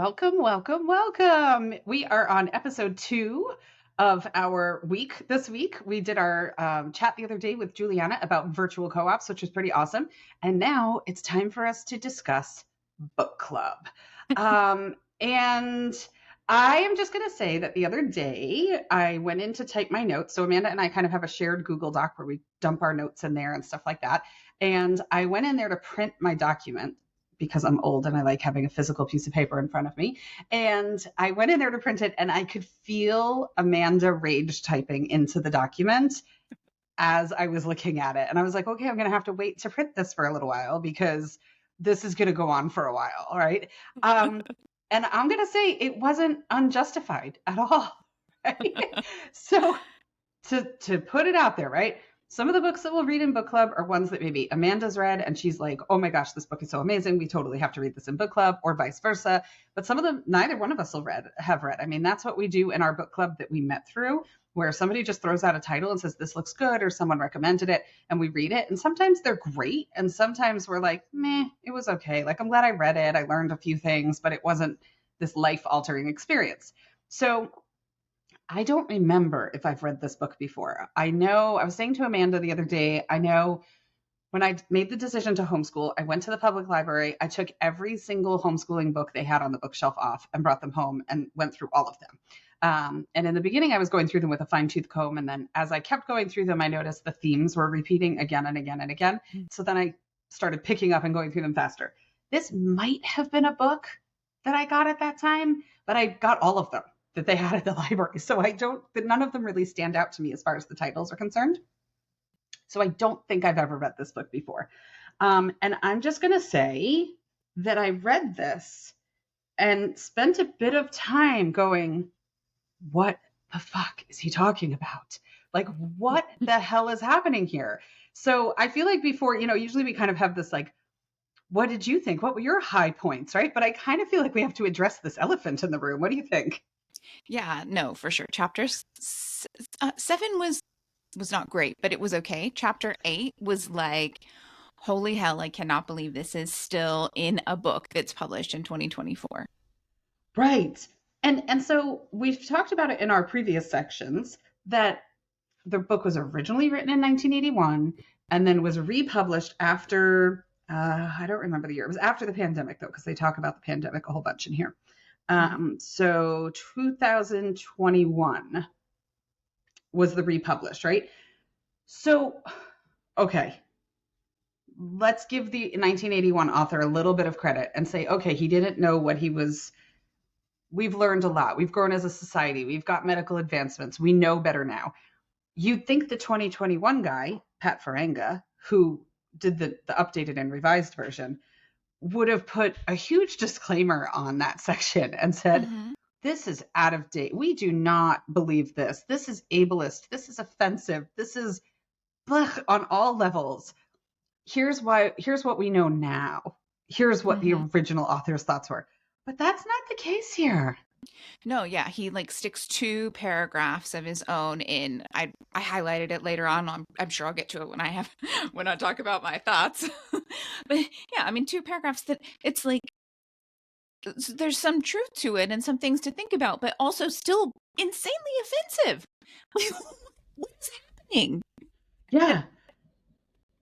welcome, welcome, welcome. We are on episode 2 of our week this week. We did our chat the other day with Juliana about virtual co-ops, which was pretty awesome. And now it's time for us to discuss book club. And I am just going to say that the other day I went in to type my notes. So Amanda and I kind of have a shared Google Doc where we dump our notes in there and stuff like that. And I went in there to print my document because I'm old and I like having a physical piece of paper in front of me. And I went in there to print it and I could feel Amanda rage typing into the document as I was looking at it. And I was like, okay, I'm going to have to wait to print this for a little while because this is going to go on for a while. All right. And I'm going to say it wasn't unjustified at all. Right? So to put it out there, right? Some of the books that we'll read in book club are ones that maybe Amanda's read and she's like, oh my gosh, this book is so amazing. We totally have to read this in book club, or vice versa. But some of them, neither one of us have read. I mean, that's what we do in our book club that we met through, where somebody just throws out a title and says, this looks good, or someone recommended it and we read it. And sometimes they're great. And sometimes we're like, meh, it was okay. Like, I'm glad I read it. I learned a few things, but it wasn't this life altering experience. So I don't remember if I've read this book before. I know, I was saying to Amanda the other day, I know when I made the decision to homeschool, I went to the public library. I took every single homeschooling book they had on the bookshelf off and brought them home and went through all of them. And in the beginning, I was going through them with a fine-tooth comb. And then as I kept going through them, I noticed the themes were repeating again and again and again. So then I started picking up and going through them faster. This might have been a book that I got at that time, but I got all of them that they had at the library. So none of them really stand out to me as far as the titles are concerned. So I don't think I've ever read this book before. And I'm just going to say that I read this and spent a bit of time going, what the fuck is he talking about? Like, what the hell is happening here? So I feel like before, usually we kind of have this like, what did you think? What were your high points, right? But I kind of feel like we have to address this elephant in the room. What do you think? Yeah, no, for sure. Chapter 7 was not great, but it was okay. Chapter 8 was like, holy hell, I cannot believe this is still in a book that's published in 2024. Right. And so we've talked about it in our previous sections that the book was originally written in 1981 and then was republished after, I don't remember the year. It was after the pandemic, though, because they talk about the pandemic a whole bunch in here. So 2021 was the republished, right? So, okay, let's give the 1981 author a little bit of credit and say, okay, he didn't know what he was. We've learned a lot. We've grown as a society. We've got medical advancements. We know better now. You'd think the 2021 guy, Pat Farenga, who did the updated and revised version, would have put a huge disclaimer on that section and said, this is out of date. We do not believe this. This is ableist. This is offensive. This is on all levels. Here's what we know now. Here's what the original author's thoughts were. But that's not the case here. No, yeah, he like sticks 2 paragraphs of his own in. I highlighted it later on. I'm sure I'll get to it when I talk about my thoughts. But yeah, I mean, 2 paragraphs that it's like there's some truth to it and some things to think about, but also still insanely offensive. What is happening? Yeah.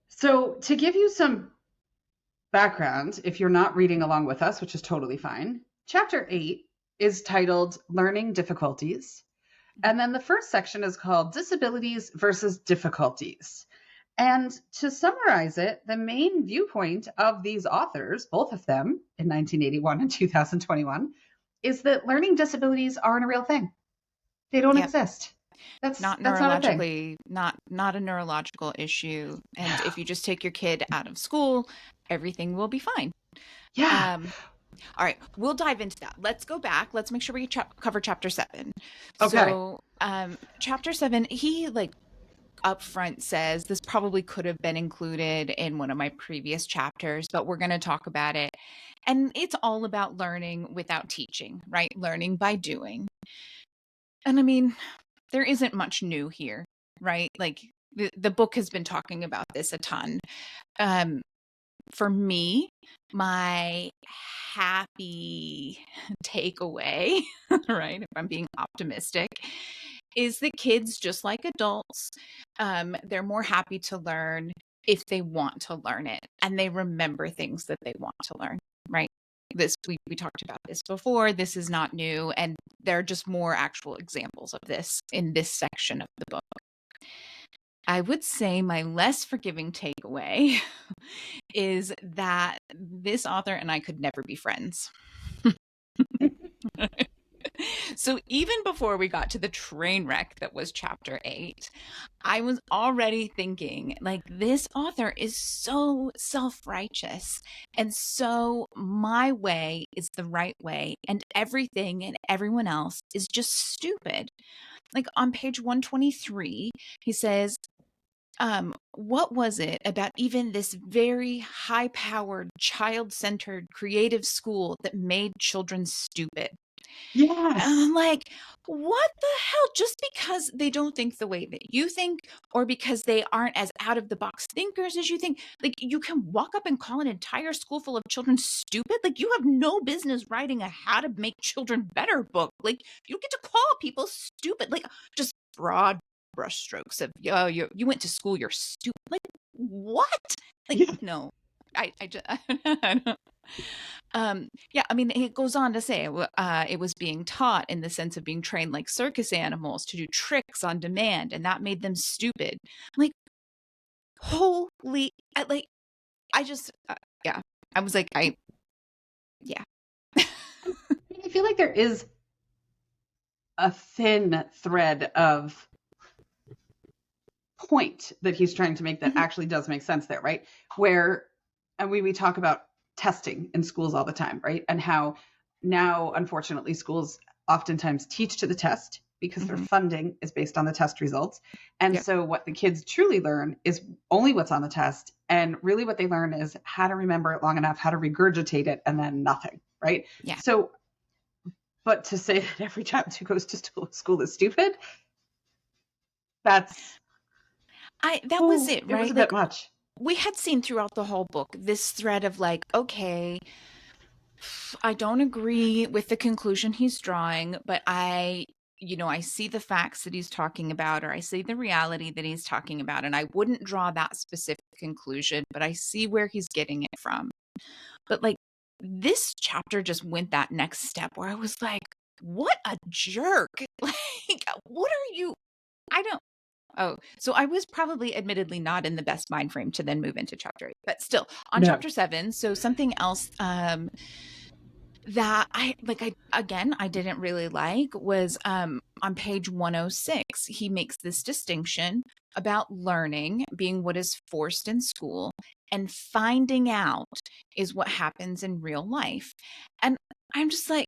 So to give you some background, if you're not reading along with us, which is totally fine, chapter 8 is titled Learning Difficulties. And then the first section is called Disabilities versus Difficulties. And to summarize it, the main viewpoint of these authors, both of them in 1981 and 2021, is that learning disabilities aren't a real thing. They don't exist. That's not neurologically, not a neurological issue. And if you just take your kid out of school, everything will be fine. Yeah. All right, we'll dive into that. Let's go back. Let's make sure we cover chapter 7. Okay. So, chapter 7, he like upfront says this probably could have been included in one of my previous chapters, but we're going to talk about it. And it's all about learning without teaching, right? Learning by doing. And I mean, there isn't much new here, right? Like the book has been talking about this a ton. for me, my happy takeaway, right, if I'm being optimistic, is that kids, just like adults, they're more happy to learn if they want to learn it and they remember things that they want to learn, right? This we talked about this before. This is not new, and there are just more actual examples of this in this section of the book. I would say my less forgiving takeaway is that this author and I could never be friends. So even before we got to the train wreck that was chapter 8, I was already thinking, like, this author is so self-righteous, and so my way is the right way, and everything and everyone else is just stupid. Like on page 123, he says, what was it about even this very high-powered, child-centered, creative school that made children stupid? And Yes. I'm like, what the hell? Just because they don't think the way that you think, or because they aren't as out of the box thinkers as you think, like, you can walk up and call an entire school full of children stupid? Like, you have no business writing a how to make children better book. Like, you get to call people stupid. Like, just broad brushstrokes of, yo, you went to school, you're stupid. Like, what? Like, Yeah. no. I just, I don't, yeah, I mean, it goes on to say it was being taught in the sense of being trained like circus animals to do tricks on demand, and that made them stupid. Like, holy, like, I just, yeah, I was like, yeah. I feel like there is a thin thread of point that he's trying to make that Mhm. actually does make sense there, right? Where, and we talk about testing in schools all the time, right? And how now, unfortunately, schools oftentimes teach to the test because their Mhm. funding is based on the test results. And Yeah. so what the kids truly learn is only what's on the test. And really what they learn is how to remember it long enough, how to regurgitate it, and then nothing, right? Yeah. So, but to say that every child who goes to school is stupid, that's, That was oh, it, it was right? a Like, bit much. we had seen throughout the whole book this thread of like, okay, I don't agree with the conclusion he's drawing, but I see the facts that he's talking about, or I see the reality that he's talking about, and I wouldn't draw that specific conclusion, but I see where he's getting it from. But like, this chapter just went that next step where I was like, what a jerk. Like, what are you? I don't. Oh, so I was probably admittedly not in the best mind frame to then move into chapter 8, but still on No. chapter 7. So something else that I didn't really like was on page 106. He makes this distinction about learning being what is forced in school, and finding out is what happens in real life. And I'm just like,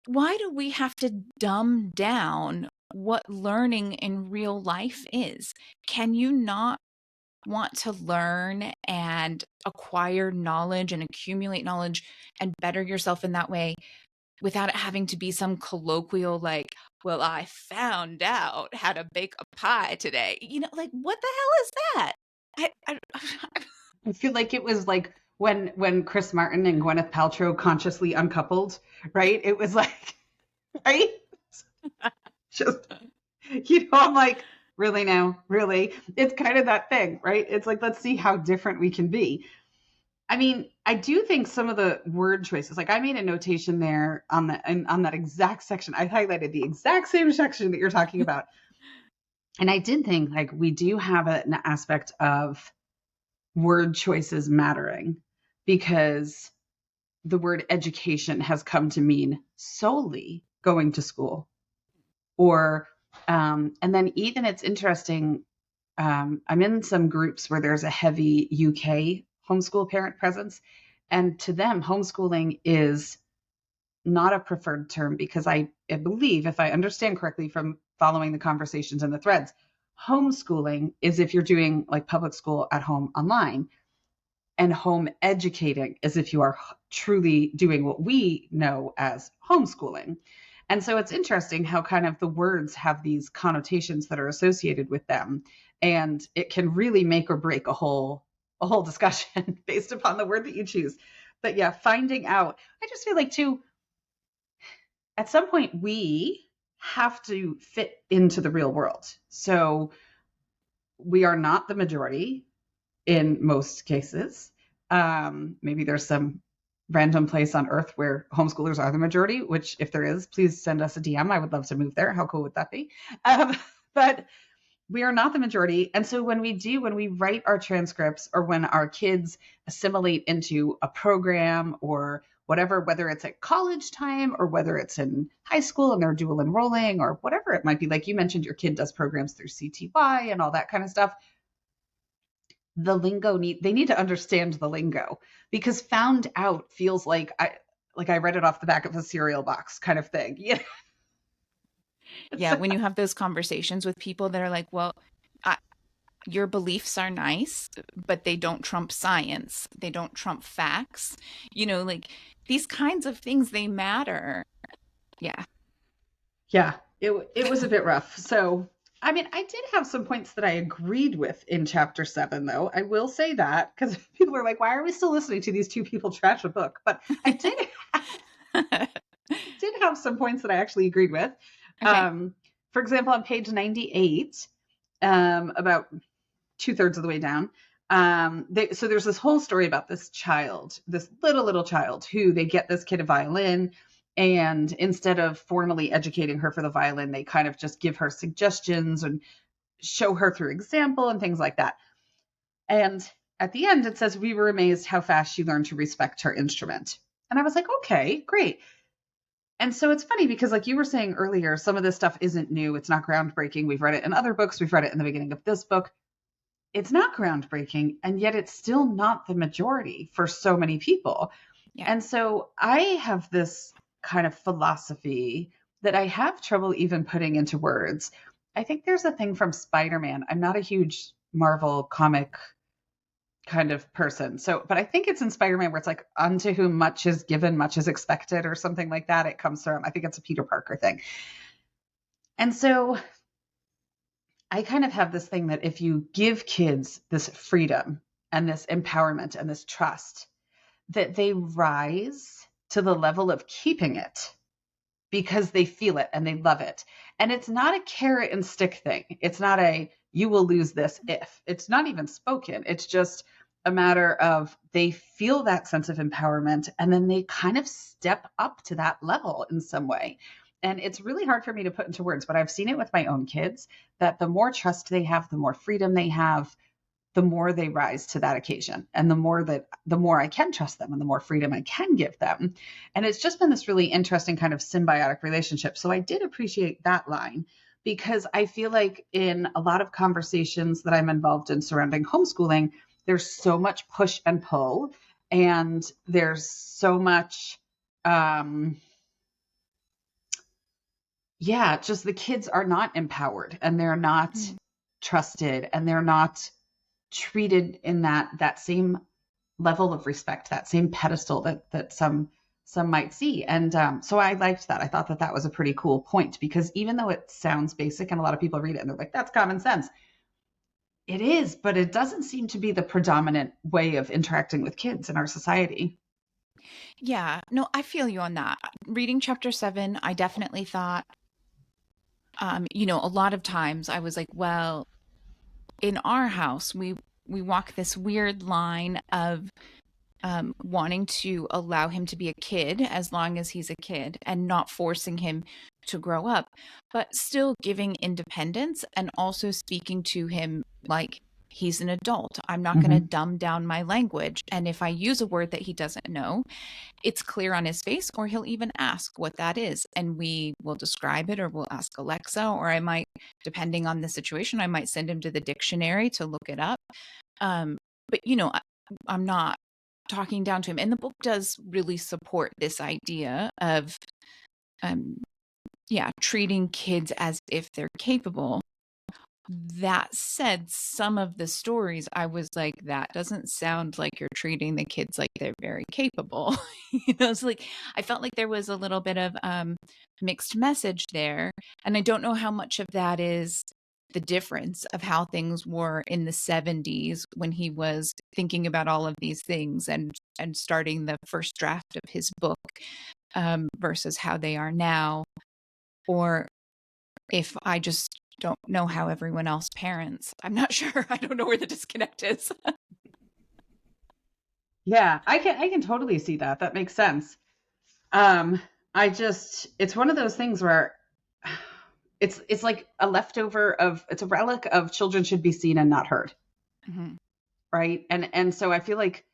why do we have to dumb down what learning in real life is? Can you not want to learn and acquire knowledge and accumulate knowledge and better yourself in that way without it having to be some colloquial, like, well, I found out how to bake a pie today? Like, what the hell is that? I feel like it was like when Chris Martin and Gwyneth Paltrow consciously uncoupled, right? It was like, right? Just, I'm like, really now? Really? It's kind of that thing, right? It's like, let's see how different we can be. I mean, I do think some of the word choices, like I made a notation there on on that exact section. I highlighted the exact same section that you're talking about. And I did think like we do have an aspect of word choices mattering because the word education has come to mean solely going to school or and then even it's interesting, I'm in some groups where there's a heavy UK homeschool parent presence, and to them homeschooling is not a preferred term because I believe, if I understand correctly from following the conversations in the threads, homeschooling is if you're doing like public school at home online, and home educating as if you are truly doing what we know as homeschooling. And so it's interesting how kind of the words have these connotations that are associated with them. And it can really make or break a whole discussion based upon the word that you choose. But yeah, finding out. I just feel like too, at some point we have to fit into the real world. So we are not the majority in most cases. Maybe there's some random place on earth where homeschoolers are the majority, which if there is, please send us a DM. I would love to move there. How cool would that be? But we are not the majority. And so when we write our transcripts or when our kids assimilate into a program or whatever, whether it's at college time or whether it's in high school and they're dual enrolling or whatever it might be, like you mentioned, your kid does programs through CTY and all that kind of stuff. The lingo they need to understand the lingo, because found out feels like I read it off the back of a cereal box kind of thing. Yeah. Yeah, when you have those conversations with people that are like, well, I, your beliefs are nice, but they don't trump science. They don't trump facts. Like these kinds of things, they matter. Yeah. Yeah, it was a bit rough. So, I mean, I did have some points that I agreed with in chapter 7, though. I will say that because people are like, why are we still listening to these two people trash a book? But I did have some points that I actually agreed with. Okay. For example, on page 98, about 2/3 of the way down, so there's this whole story about this child, this little child, who they get this kid a violin, and instead of formally educating her for the violin, they kind of just give her suggestions and show her through example and things like that. And at the end, it says, we were amazed how fast she learned to respect her instrument. And I was like, okay, great. And so it's funny because, like you were saying earlier, some of this stuff isn't new. It's not groundbreaking. We've read it in other books. We've read it in the beginning of this book. It's not groundbreaking, and yet it's still not the majority for so many people. Yeah. And so I have this kind of philosophy that I have trouble even putting into words. I think there's a thing from Spider-Man. I'm not a huge Marvel comic kind of person. So, but I think it's in Spider-Man where it's like, unto whom much is given, much is expected, or something like that. It comes from, I think it's a Peter Parker thing. And so I kind of have this thing that if you give kids this freedom and this empowerment and this trust, that they rise to the level of keeping it because they feel it and they love it. And it's not a carrot and stick thing. It's not a, you will lose this if. It's not even spoken. It's just a matter of they feel that sense of empowerment and then they kind of step up to that level in some way. And it's really hard for me to put into words, but I've seen it with my own kids that the more trust they have, the more freedom they have, the more they rise to that occasion, and the more I can trust them and the more freedom I can give them. And it's just been this really interesting kind of symbiotic relationship. So I did appreciate that line, because I feel like in a lot of conversations that I'm involved in surrounding homeschooling, there's so much push and pull, and there's so much yeah, just the kids are not empowered and they're not trusted and they're not treated in that same level of respect, that same pedestal that some might see. And so I liked that. I thought that was a pretty cool point, because even though it sounds basic and a lot of people read it and they're like, that's common sense. It is, but it doesn't seem to be the predominant way of interacting with kids in our society. Yeah. No, I feel you on that. Reading chapter 7, I definitely thought, a lot of times I was like, well, in our house, we walk this weird line of wanting to allow him to be a kid as long as he's a kid and not forcing him to grow up, but still giving independence and also speaking to him like he's an adult. I'm not going to Mm-hmm. dumb down my language. And if I use a word that he doesn't know, it's clear on his face, or he'll even ask what that is. And we will describe it, or we'll ask Alexa, or I might, depending on the situation, I might send him to the dictionary to look it up. But, I'm not talking down to him. And the book does really support this idea of, treating kids as if they're capable. That said, some of the stories, I was like, that doesn't sound like you're treating the kids like they're very capable. It's like, I felt like there was a little bit of mixed message there. And I don't know how much of that is the difference of how things were in the 70s when he was thinking about all of these things and starting the first draft of his book, versus how they are now, or if I just don't know how everyone else parents. I'm not sure. I don't know where the disconnect is. Yeah, I can totally see that. That makes sense. Um, it's one of those things where it's like a leftover of it's a relic of children should be seen and not heard, Mhm. right? And so I feel like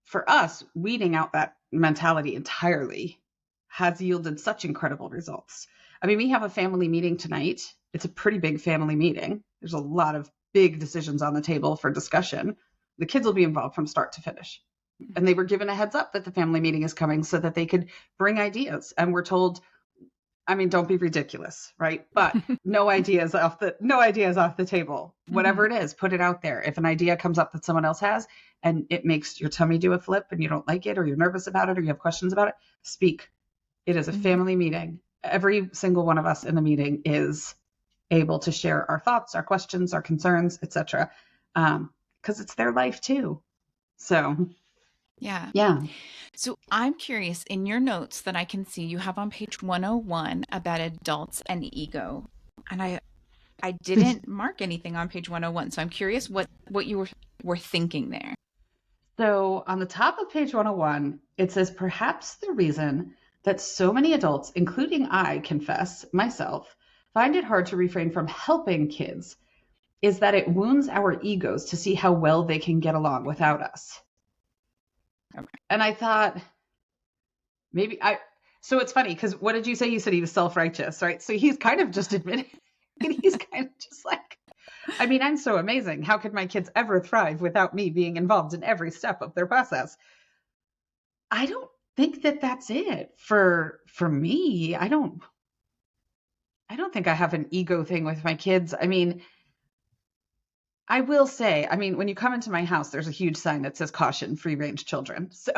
for us, weeding out that mentality entirely has yielded such incredible results. I mean, we have a family meeting tonight. It's a pretty big family meeting. There's a lot of big decisions on the table for discussion. The kids will be involved from start to finish. And they were given a heads up that the family meeting is coming so that they could bring ideas. And we're told, I mean, don't be ridiculous, right? But no ideas off the table. Whatever it is, put it out there. If an idea comes up that someone else has and it makes your tummy do a flip and you don't like it or you're nervous about it or you have questions about it, speak. It is a family meeting. Every single one of us in the meeting is able to share our thoughts, our questions, our concerns, etc. Because it's their life too. So Yeah. yeah. So I'm curious, in your notes that I can see, you have on page 101 about adults and ego. And I didn't mark anything on page 101. So I'm curious what you were thinking there. So on the top of page 101, it says perhaps the reason that so many adults, including I confess myself, find it hard to refrain from helping kids is that it wounds our egos to see how well they can get along without us. Okay. And I thought so it's funny because what did you say? You said he was self-righteous, right? So he's kind of just admitting, he's kind of just like, I mean, I'm so amazing. How could my kids ever thrive without me being involved in every step of their process? I don't think that that's it for me. I don't think I have an ego thing with my kids. I mean, I will say, I mean, when you come into my house, there's a huge sign that says caution, free range children. So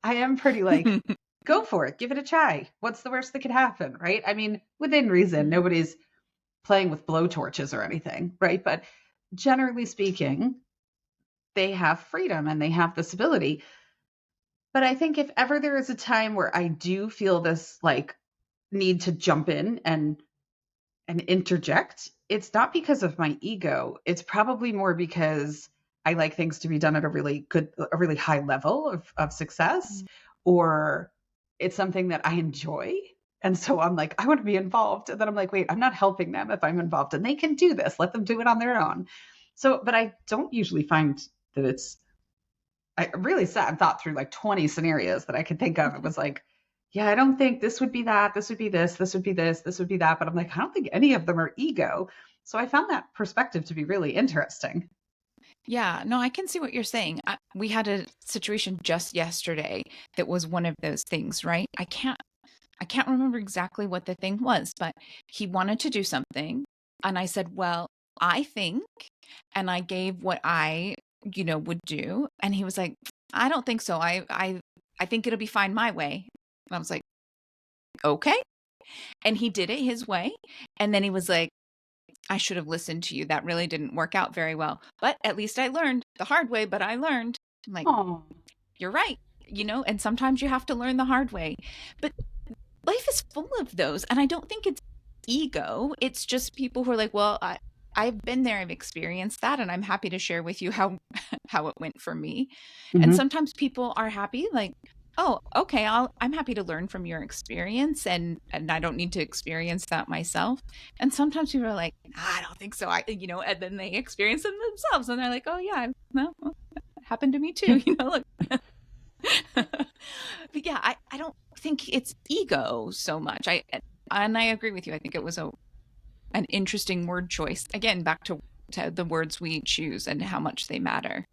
I am pretty like, go for it, give it a try. What's the worst that could happen, right? I mean, within reason, nobody's playing with blowtorches or anything, right? But generally speaking, they have freedom and they have this ability. But I think if ever there is a time where I do feel this like need to jump in and interject, it's not because of my ego. It's probably more because I like things to be done at a really high level of success, or it's something that I enjoy. And so I'm like, I want to be involved. And then I'm like, wait, I'm not helping them if I'm involved and they can do this. Let them do it on their own. So, but I don't usually find that I really sat and thought through like 20 scenarios that I could think of. It was like, yeah, I don't think this would be that. This would be this. This would be this. This would be that. But I'm like, I don't think any of them are ego. So I found that perspective to be really interesting. Yeah, no, I can see what you're saying. We had a situation just yesterday that was one of those things, right? I can't remember exactly what the thing was, but he wanted to do something and I said, "Well, I think," and I gave what I, would do, and he was like, "I don't think so. I think it'll be fine my way." And I was like, "Okay." And he did it his way, and then he was like, "I should have listened to you. That really didn't work out very well. But at least I learned the hard way, but I learned." I'm like, Oh, "You're right." And sometimes you have to learn the hard way. But life is full of those, and I don't think it's ego. It's just people who are like, "Well, I've been there, I've experienced that, and I'm happy to share with you how how it went for me." And hmm sometimes people are happy, like, "Oh, okay, I'm happy to learn from your experience, and I don't need to experience that myself." And sometimes people are like, "I don't think so." And then they experience them themselves, and they're like, "Oh yeah, well, it happened to me too." Look. But yeah, I don't think it's ego so much. I agree with you. I think it was an interesting word choice. Again, back to the words we choose and how much they matter.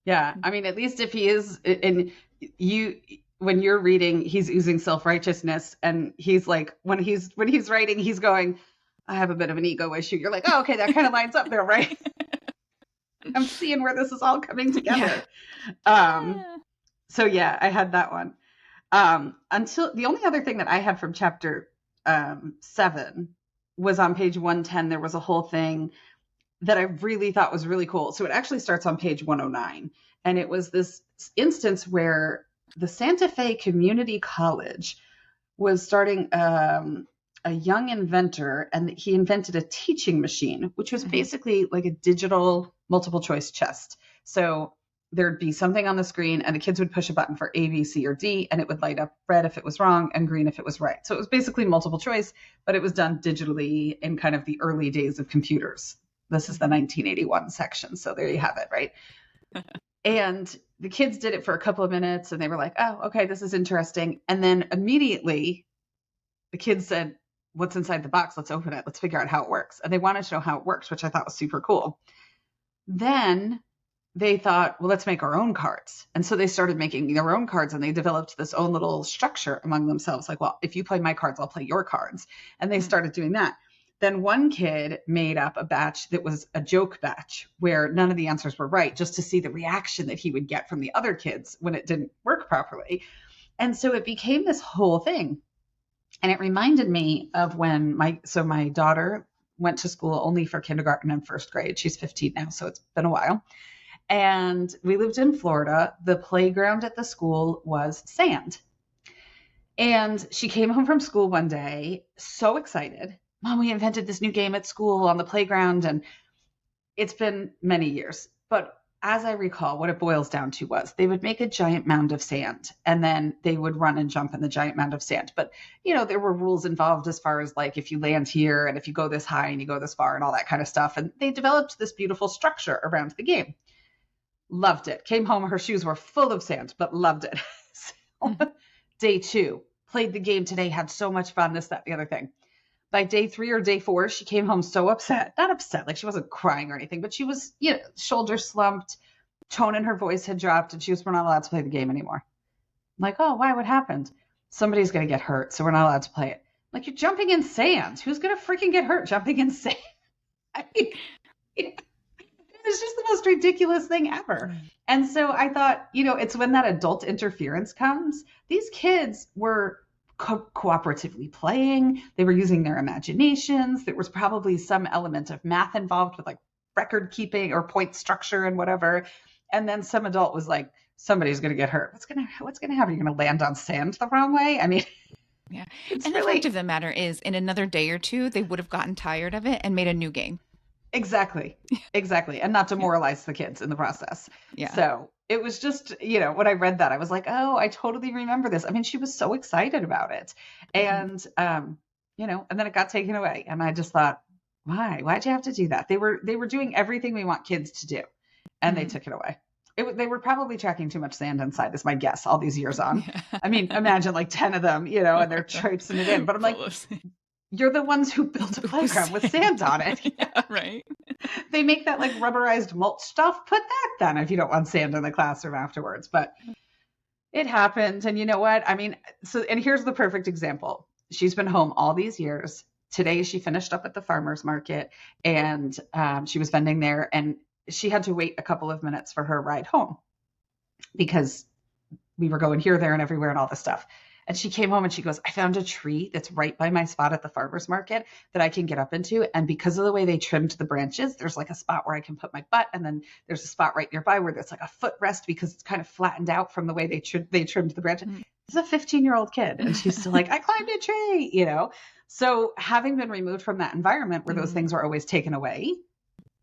Yeah. I mean, at least if he is, and you, when you're reading, he's using self-righteousness and he's like, when he's writing, he's going, I have a bit of an ego issue. You're like, oh, okay, that kind of lines up there, right? I'm seeing where this is all coming Yeah. together. So yeah, I had that one. Until the only other thing that I had from chapter 7 was on page 110. There was a whole thing that I really thought was really cool. So it actually starts on page 109. And it was this instance where the Santa Fe Community College was starting a young inventor, and he invented a teaching machine, which was basically like a digital multiple choice test. So there'd be something on the screen, and the kids would push a button for A, B, C, or D, and it would light up red if it was wrong and green if it was right. So it was basically multiple choice, but it was done digitally in kind of the early days of computers. This is the 1981 section. So there you have it, right? And the kids did it for a couple of minutes and they were like, oh, okay, this is interesting. And then immediately the kids said, what's inside the box? Let's open it. Let's figure out how it works. And they wanted to know how it works, which I thought was super cool. Then they thought, well, let's make our own cards. And so they started making their own cards, and they developed this own little structure among themselves. Like, well, if you play my cards, I'll play your cards. And they started doing that. Then one kid made up a batch that was a joke batch where none of the answers were right, just to see the reaction that he would get from the other kids when it didn't work properly. And so it became this whole thing. And it reminded me of when my daughter went to school only for kindergarten and first grade. She's 15 now, so it's been a while. And we lived in Florida. The playground at the school was sand. And she came home from school one day, so excited. Mom, we invented this new game at school on the playground. And it's been many years. But as I recall, what it boils down to was they would make a giant mound of sand, and then they would run and jump in the giant mound of sand. But, there were rules involved as far as like if you land here and if you go this high and you go this far and all that kind of stuff. And they developed this beautiful structure around the game. Loved it. Came home, her shoes were full of sand, but loved it. So, day 2, played the game today, had so much fun, this, that, the other thing. By day 3 or day 4, she came home so upset. Not upset, like she wasn't crying or anything, but she was, shoulders slumped, tone in her voice had dropped, and we're not allowed to play the game anymore. I'm like, oh, why? What happened? Somebody's going to get hurt, so we're not allowed to play it. Like, you're jumping in sand. Who's going to freaking get hurt jumping in sand? I mean, it's just the most ridiculous thing ever. And so I thought, it's when that adult interference comes. These kids were cooperatively playing. They were using their imaginations. There was probably some element of math involved with like record keeping or point structure and whatever. And then some adult was like, somebody's going to get hurt. What's going to happen? You're going to land on sand the wrong way? I mean, yeah. And the fact of the matter is, in another day or two, they would have gotten tired of it and made a new game. Exactly. And not demoralize the kids in the process. Yeah. So it was just, when I read that, I was like, oh, I totally remember this. I mean, she was so excited about it. And, and then it got taken away. And I just thought, why? Why'd you have to do that? They were doing everything we want kids to do, and they took it away. They were probably tracking too much sand inside, is my guess, all these years on. Yeah. I mean, imagine like 10 of them, and they're traipsing it in. But I'm like, you're the ones who built a playground with sand on it. Yeah, right. They make that like rubberized mulch stuff. Put that then if you don't want sand in the classroom afterwards. But it happened. And you know what? I mean, and here's the perfect example. She's been home all these years. Today, she finished up at the farmer's market, and she was vending there. And she had to wait a couple of minutes for her ride home because we were going here, there, and everywhere and all this stuff. And she came home and she goes, I found a tree that's right by my spot at the farmer's market that I can get up into. And because of the way they trimmed the branches, there's like a spot where I can put my butt. And then there's a spot right nearby where there's like a footrest because it's kind of flattened out from the way they trimmed the branches. It's a 15-year-old kid. And she's still like, I climbed a tree, So having been removed from that environment where those things were always taken away,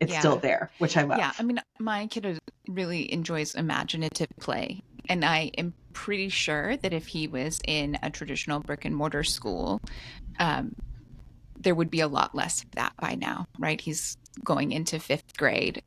it's still there, which I love. Yeah. I mean, my kid really enjoys imaginative play. And I am pretty sure that if he was in a traditional brick and mortar school, there would be a lot less of that by now, right? He's going into 5th grade.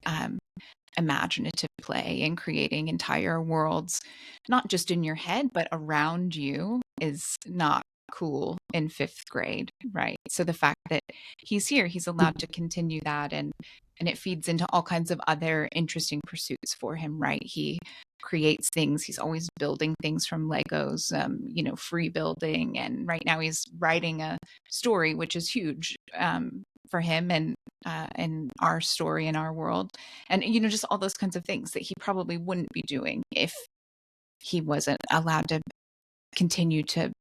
Imaginative play and creating entire worlds, not just in your head, but around you, is not cool in 5th grade, right? So the fact that he's here, he's allowed to continue that, and it feeds into all kinds of other interesting pursuits for him, right? He creates things. He's always building things from Legos, free building. And right now he's writing a story, which is huge for him and our story in our world. And, just all those kinds of things that he probably wouldn't be doing if he wasn't allowed to continue to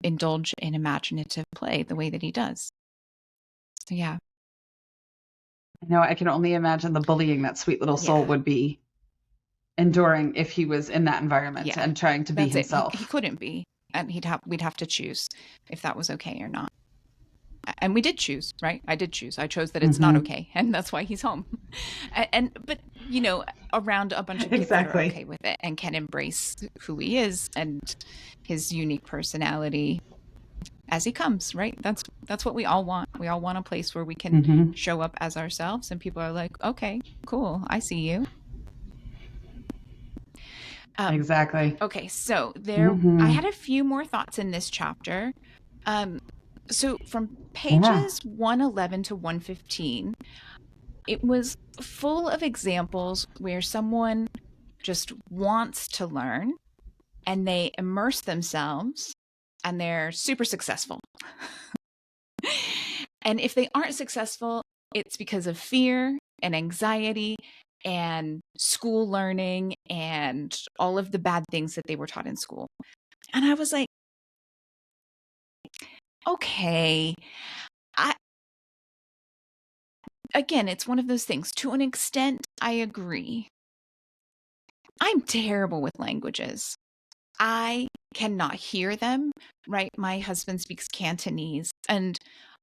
indulge in imaginative play the way that he does. Yeah. I can only imagine the bullying that sweet little soul Yeah. would be enduring if he was in that environment Yeah. and trying to be That's it. He himself. couldn't be. And we'd have to choose if that was okay or not. And we did choose, right? I did choose. I chose that it's not Hmm. okay, and that's why he's home. But around a bunch of kids that are okay Exactly. with it and can embrace who he is and his unique personality as he comes, right? That's what we all want. We all want a place where we can Hmm. show up as ourselves and people are like, "Okay, cool. I see you." Um Exactly. okay, so there I Hmm. had a few more thoughts in this chapter. Um so from Yeah. pages 111 to 115, it was full of examples where someone just wants to learn and they immerse themselves and they're super successful. And if they aren't successful, it's because of fear and anxiety and school learning and all of the bad things that they were taught in school. And I was like, okay, I again, it's one of those things. To an extent, I agree. I'm terrible with languages. I cannot hear them, right? My husband speaks Cantonese, and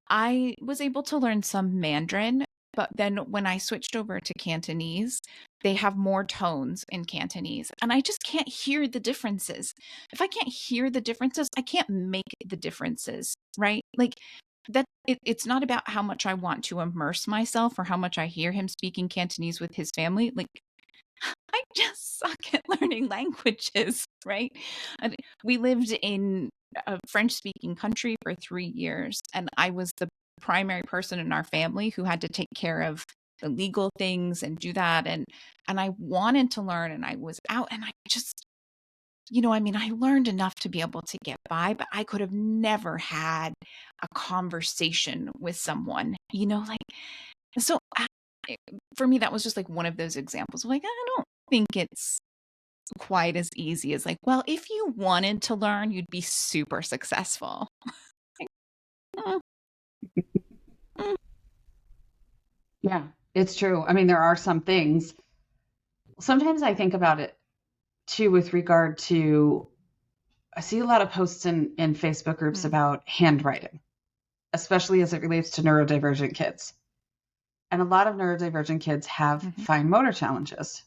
I was able to learn some Mandarin, but then when I switched over to Cantonese, they have more tones in Cantonese, and I just can't hear the differences. If I can't hear the differences, I can't make the differences, right? Like it's not about how much I want to immerse myself or how much I hear him speaking Cantonese with his family. Like I just suck at learning languages, right? And we lived in a French speaking country for 3 years, and I was the primary person in our family who had to take care of the legal things and do that. And I wanted to learn, and I was out, and I just, I mean, I learned enough to be able to get by, but I could have never had a conversation with someone, like, so for me, that was just like one of those examples of like, I don't think it's quite as easy as like, well, if you wanted to learn, you'd be super successful. Like, mm, mm, Yeah, it's true. I mean, there are some things. Sometimes I think about it too with regard to, I see a lot of posts in Facebook groups mm, about handwriting, especially as it relates to neurodivergent kids. And a lot of neurodivergent kids have mhm. fine motor challenges.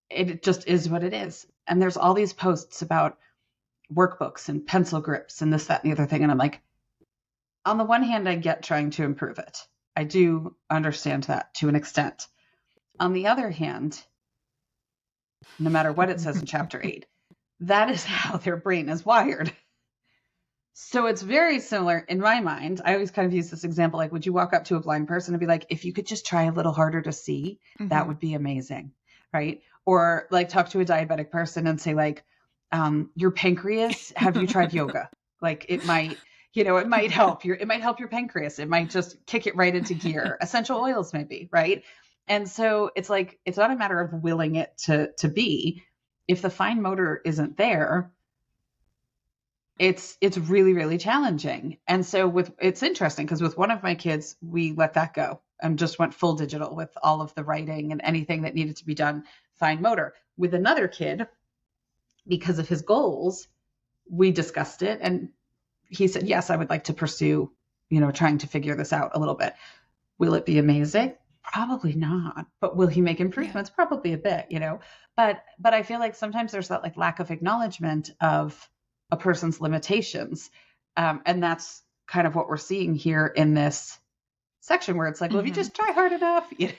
It just is what it is. And there's all these posts about workbooks and pencil grips and this, that, and the other thing. And I'm like, on the one hand, I get trying to improve it. I do understand that to an extent. On the other hand, no matter what it says in chapter 8, that is how their brain is wired. So it's very similar in my mind. I always kind of use this example like, would you walk up to a blind person and be like, if you could just try a little harder to see, that Mhm. would be amazing, right? Or like talk to a diabetic person and say, like, your pancreas, have you tried yoga? Like it might help your pancreas. It might just kick it right into gear. Essential oils, maybe, right? And so it's like, it's not a matter of willing it to be. If the fine motor isn't there, it's really really challenging. And so with it's interesting because with one of my kids we let that go and just went full digital with all of the writing and anything that needed to be done fine motor. With another kid, because of his goals, we discussed it and he said, yes, I would like to pursue, trying to figure this out a little bit. Will it be amazing? Probably not. But will he make Yeah. improvements? Probably a bit. But I feel like sometimes there's that like lack of acknowledgement of a person's limitations. And that's kind of what we're seeing here in this section where it's like, well, if you Mhm. just try hard enough, you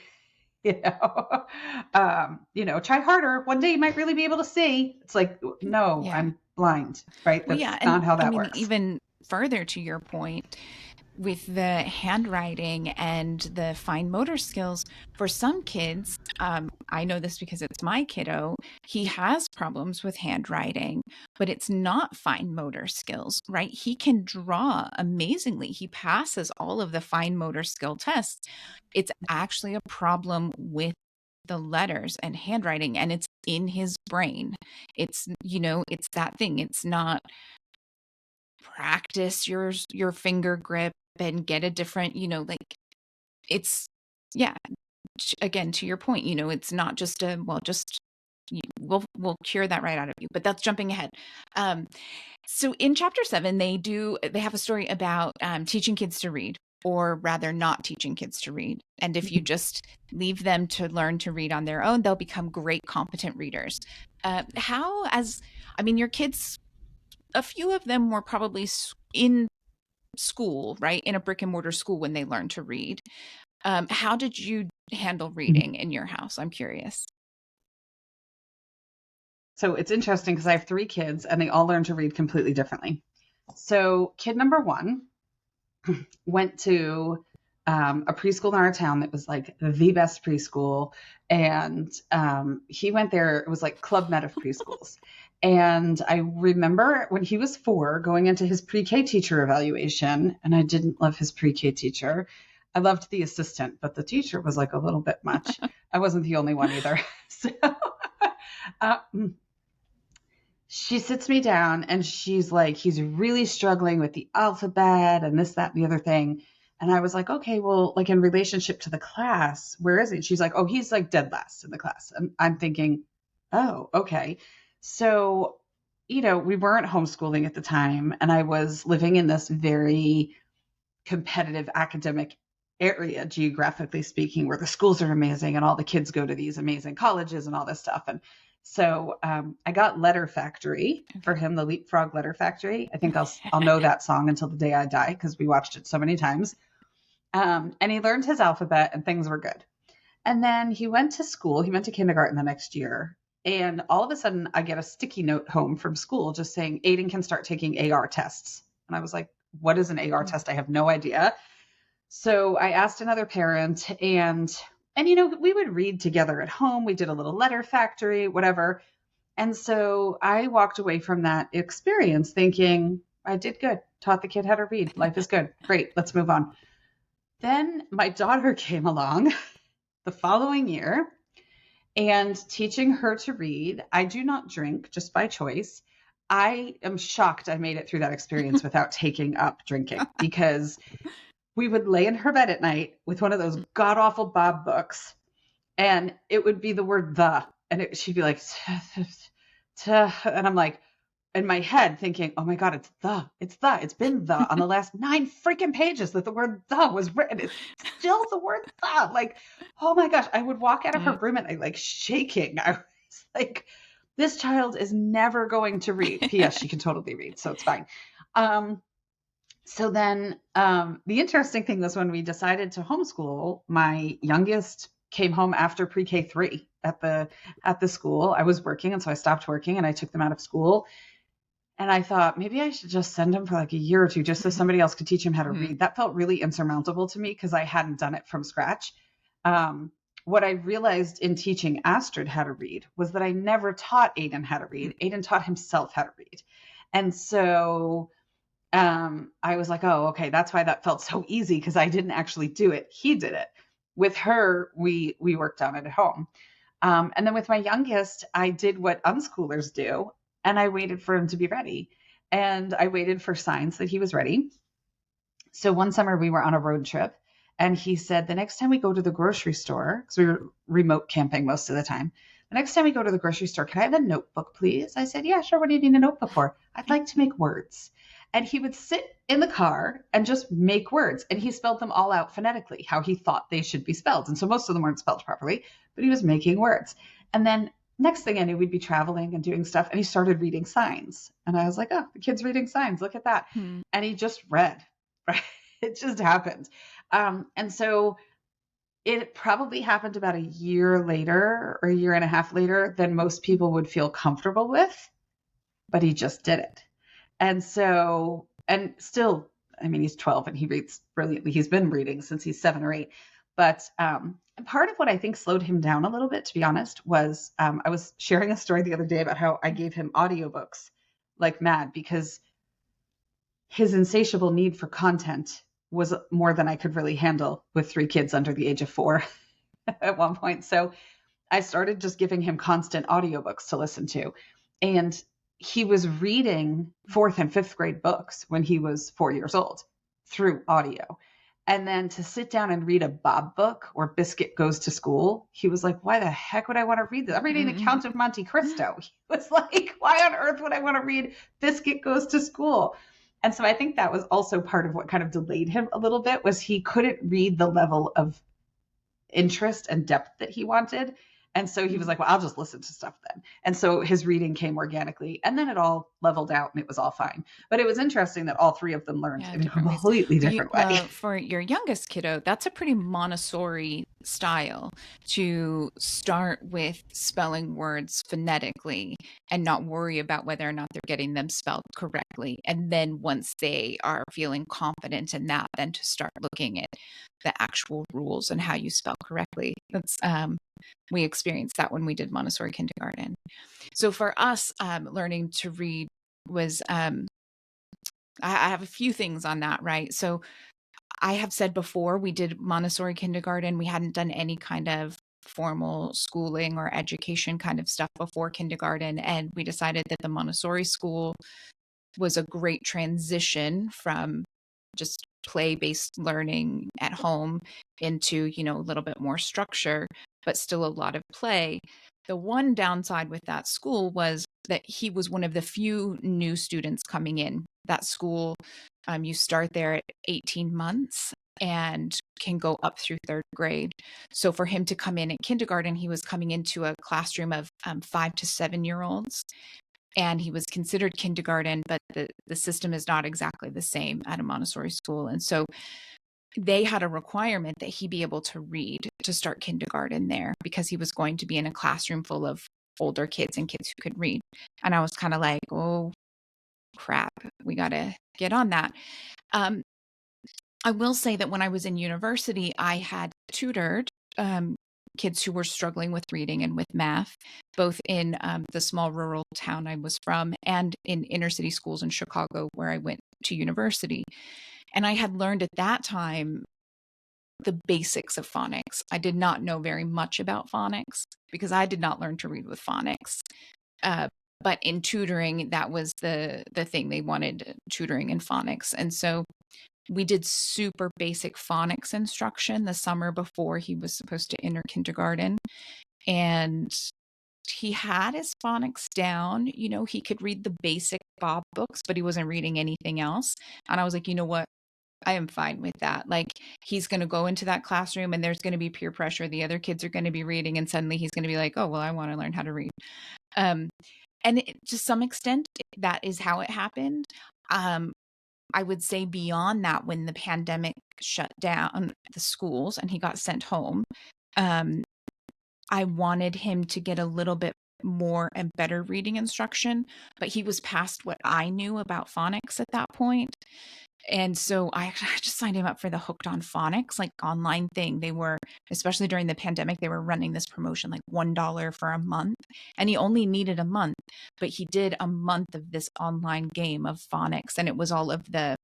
know, try harder. One day you might really be able to see. It's like, no, Yeah. I'm blind, right? Well, yeah, That's and not how I that mean, works. even further to your point, with the handwriting and the fine motor skills, for some kids, I know this because it's my kiddo, he has problems with handwriting, but it's not fine motor skills, right? He can draw amazingly. He passes all of the fine motor skill tests. It's actually a problem with the letters and handwriting, and it's in his brain. It's that thing. It's not practice your finger grip then get a different, like it's, yeah, again, to your point, it's not just we'll cure that right out of you, but that's jumping ahead. So in chapter 7, they have a story about teaching kids to read, or rather not teaching kids to read. And if you just leave them to learn to read on their own, they'll become great, competent readers. Your kids, a few of them were probably in school, right? In a brick and mortar school when they learned to read. How did you handle reading in your house? I'm curious. So it's interesting because I have 3 kids and they all learn to read completely differently. So kid number 1 went to a preschool in our town that was like the best preschool. And he went there, it was like Club Med of preschools. And I remember when he was 4 going into his pre-K teacher evaluation, and I didn't love his pre-K teacher. I loved the assistant, but the teacher was like a little bit much. I wasn't the only one either. So she sits me down and she's like, he's really struggling with the alphabet and this, that, and the other thing. And I was like, okay, well, like in relationship to the class, where is he? She's like, oh, he's like dead last in the class. And I'm thinking, oh, okay. So, we weren't homeschooling at the time. And I was living in this very competitive academic area, geographically speaking, where the schools are amazing and all the kids go to these amazing colleges and all this stuff. And so I got Letter Factory for him, the Leapfrog Letter Factory. I think I'll know that song until the day I die because we watched it so many times. And he learned his alphabet and things were good. And then he went to school. He went to kindergarten the next year. And all of a sudden, I get a sticky note home from school just saying, Aiden can start taking AR tests. And I was like, what is an AR test? I have no idea. So I asked another parent and we would read together at home. We did a little Letter Factory, whatever. And so I walked away from that experience thinking, I did good, taught the kid how to read. Life is good. Great. Let's move on. Then my daughter came along the following year and teaching her to read. I do not drink just by choice. I am shocked I made it through that experience without taking up drinking because we would lay in her bed at night with one of those god awful Bob books, and it would be the word the, and she'd be like, and I'm like, in my head thinking, oh my God, it's been the on the last 9 freaking pages that the word the was written. It's still the word the. Like, oh my gosh, I would walk out of her room at night like shaking. I was like, this child is never going to read. P.S. She can totally read, so it's fine. So then the interesting thing was when we decided to homeschool, my youngest came home after pre-K 3 at the school. I was working, and so I stopped working and I took them out of school. And I thought maybe I should just send him for like a year or 2 just so somebody else could teach him how to read. That felt really insurmountable to me because I hadn't done it from scratch. What I realized in teaching Astrid how to read was that I never taught Aiden how to read. Aiden taught himself how to read. And so I was like, oh, okay, that's why that felt so easy because I didn't actually do it. He did it. With her, we worked on it at home. And then with my youngest, I did what unschoolers do, and I waited for him to be ready. And I waited for signs that he was ready. So one summer we were on a road trip, and he said, the next time we go to the grocery store, because we were remote camping most of the time, the next time we go to the grocery store, can I have a notebook, please? I said, yeah, sure. What do you need a notebook for? I'd like to make words. And he would sit in the car and just make words. And he spelled them all out phonetically, how he thought they should be spelled. And so most of them weren't spelled properly, but he was making words. And then next thing I knew, we'd be traveling and doing stuff. And he started reading signs. And I was like, oh, the kid's reading signs. Look at that. And he just read, right? It just happened. And so it probably happened about a year later or a year and a half later than most people would feel comfortable with, but he just did it. And so, and still, I mean, he's 12 and he reads brilliantly. He's been reading since he's 7 or 8. But part of what I think slowed him down a little bit, to be honest, was I was sharing a story the other day about how I gave him audiobooks like mad because his insatiable need for content was more than I could really handle with 3 kids under the age of 4 at one point. So I started just giving him constant audiobooks to listen to. And he was reading 4th and 5th grade books when he was 4 years old. through audio. And then to sit down and read a Bob book or Biscuit Goes to School, he was like, why the heck would I want to read this? I'm reading The Mm-mm. Count of Monte Cristo. He was like, why on earth would I want to read Biscuit Goes to School? And so I think that was also part of what kind of delayed him a little bit, was he couldn't read the level of interest and depth that he wanted. And so he was like, well, I'll just listen to stuff then. And so his reading came organically, and then it all leveled out and it was all fine. But it was interesting that all three of them learned Yeah, in a different ways. completely You, different way. for your youngest kiddo, that's a pretty Montessori style, to start with spelling words phonetically and not worry about whether or not they're getting them spelled correctly. And then once they are feeling confident in that, then to start looking at the actual rules and how you spell correctly. That's we experienced that when we did Montessori kindergarten. So for us, learning to read was I have a few things on that, right? So I have said before, we did Montessori kindergarten. We hadn't done any kind of formal schooling or education kind of stuff before kindergarten. And we decided that the Montessori school was a great transition from just play-based learning at home into, a little bit more structure, but still a lot of play. The one downside with that school was that he was one of the few new students coming in. That school, you start there at 18 months and can go up through third grade. So for him to come in at kindergarten, he was coming into a classroom of 5 to 7-year-olds, and he was considered kindergarten, but the system is not exactly the same at a Montessori school. And so they had a requirement that he be able to read to start kindergarten there, because he was going to be in a classroom full of older kids and kids who could read. And I was kind of like, oh, crap, we got to get on that. I will say that when I was in university, I had tutored kids who were struggling with reading and with math, both in the small rural town I was from and in inner city schools in Chicago, where I went to university. And I had learned at that time the basics of phonics. I did not know very much about phonics because I did not learn to read with phonics. But in tutoring, that was the thing. They wanted tutoring in phonics. And so we did super basic phonics instruction the summer before he was supposed to enter kindergarten. And he had his phonics down. He could read the basic Bob books, but he wasn't reading anything else. And I was like, you know what? I am fine with that. Like, he's going to go into that classroom and there's going to be peer pressure. The other kids are going to be reading, and suddenly he's going to be like, oh, well, I want to learn how to read. And to some extent, that is how it happened. I would say beyond that, when the pandemic shut down the schools and he got sent home, I wanted him to get a little bit more and better reading instruction, but he was past what I knew about phonics at that point. And so I just signed him up for the Hooked on Phonics, like, online thing. They were, especially during the pandemic, they were running this promotion, like $1 for a month. And he only needed a month, but he did a month of this online game of phonics. And it was all of the,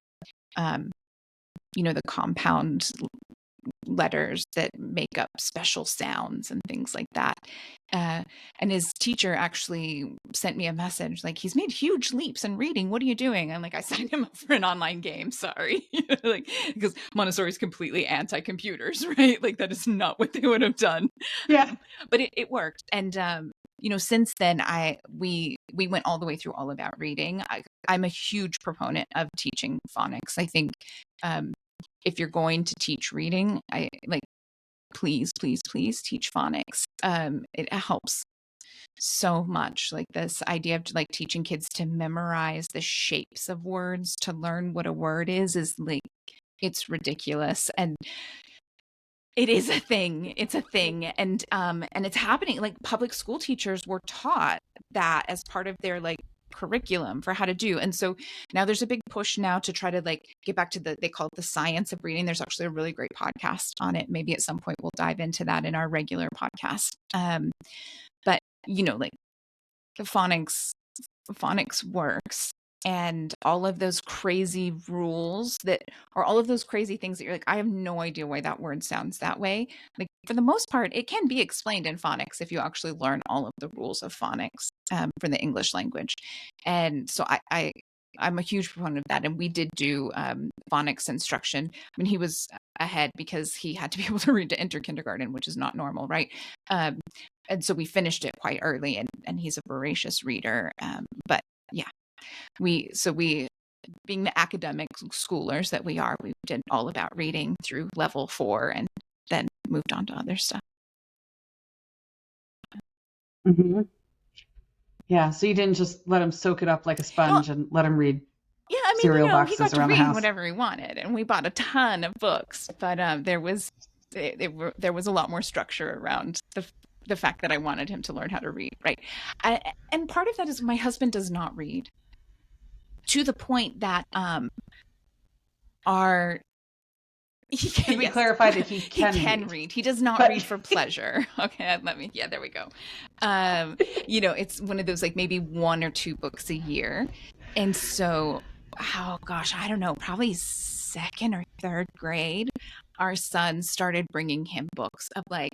the compound letters that make up special sounds and things like that. And his teacher actually sent me a message like, he's made huge leaps in reading. What are you doing? I'm like, I signed him up for an online game. Sorry. Like, because Montessori is completely anti-computers, right? Like, that is not what they would have done. Yeah. But it worked. And, since then we went all the way through all of that reading. I'm a huge proponent of teaching phonics. I think, if you're going to teach reading, please teach phonics. It helps so much. Like, this idea of like teaching kids to memorize the shapes of words to learn what a word is like, it's ridiculous. And it is a thing. It's a thing. And it's happening. Like, public school teachers were taught that as part of their curriculum for how to do. And so now there's a big push now to try to get back to they call it the science of reading. There's actually a really great podcast on it. Maybe at some point we'll dive into that in our regular podcast. But the phonics works. And all of those crazy rules all of those crazy things that you're like, I have no idea why that word sounds that way. Like, for the most part, it can be explained in phonics if you actually learn all of the rules of phonics for the English language. And so I I'm a huge proponent of that. And we did do phonics instruction when he was ahead, because he had to be able to read to enter kindergarten, which is not normal, right? And so we finished it quite early, and he's a voracious reader. But yeah, we being the academic schoolers that we are, we did all about reading through level 4 and then moved on to other stuff. Mm-hmm. Yeah, so you didn't just let him soak it up like a sponge and let him read Yeah, I mean, cereal he boxes got to around the read house. whatever he wanted, and we bought a ton of books. But there was a lot more structure around the fact that I wanted him to learn how to read, right? And part of that is my husband does not read, to the point that our Should we clarify that he can read? He does not read for pleasure. Okay, there we go. It's one of those, like, maybe 1 or 2 books a year. And so, oh gosh, I don't know, probably 2nd or 3rd grade, our son started bringing him books of, like,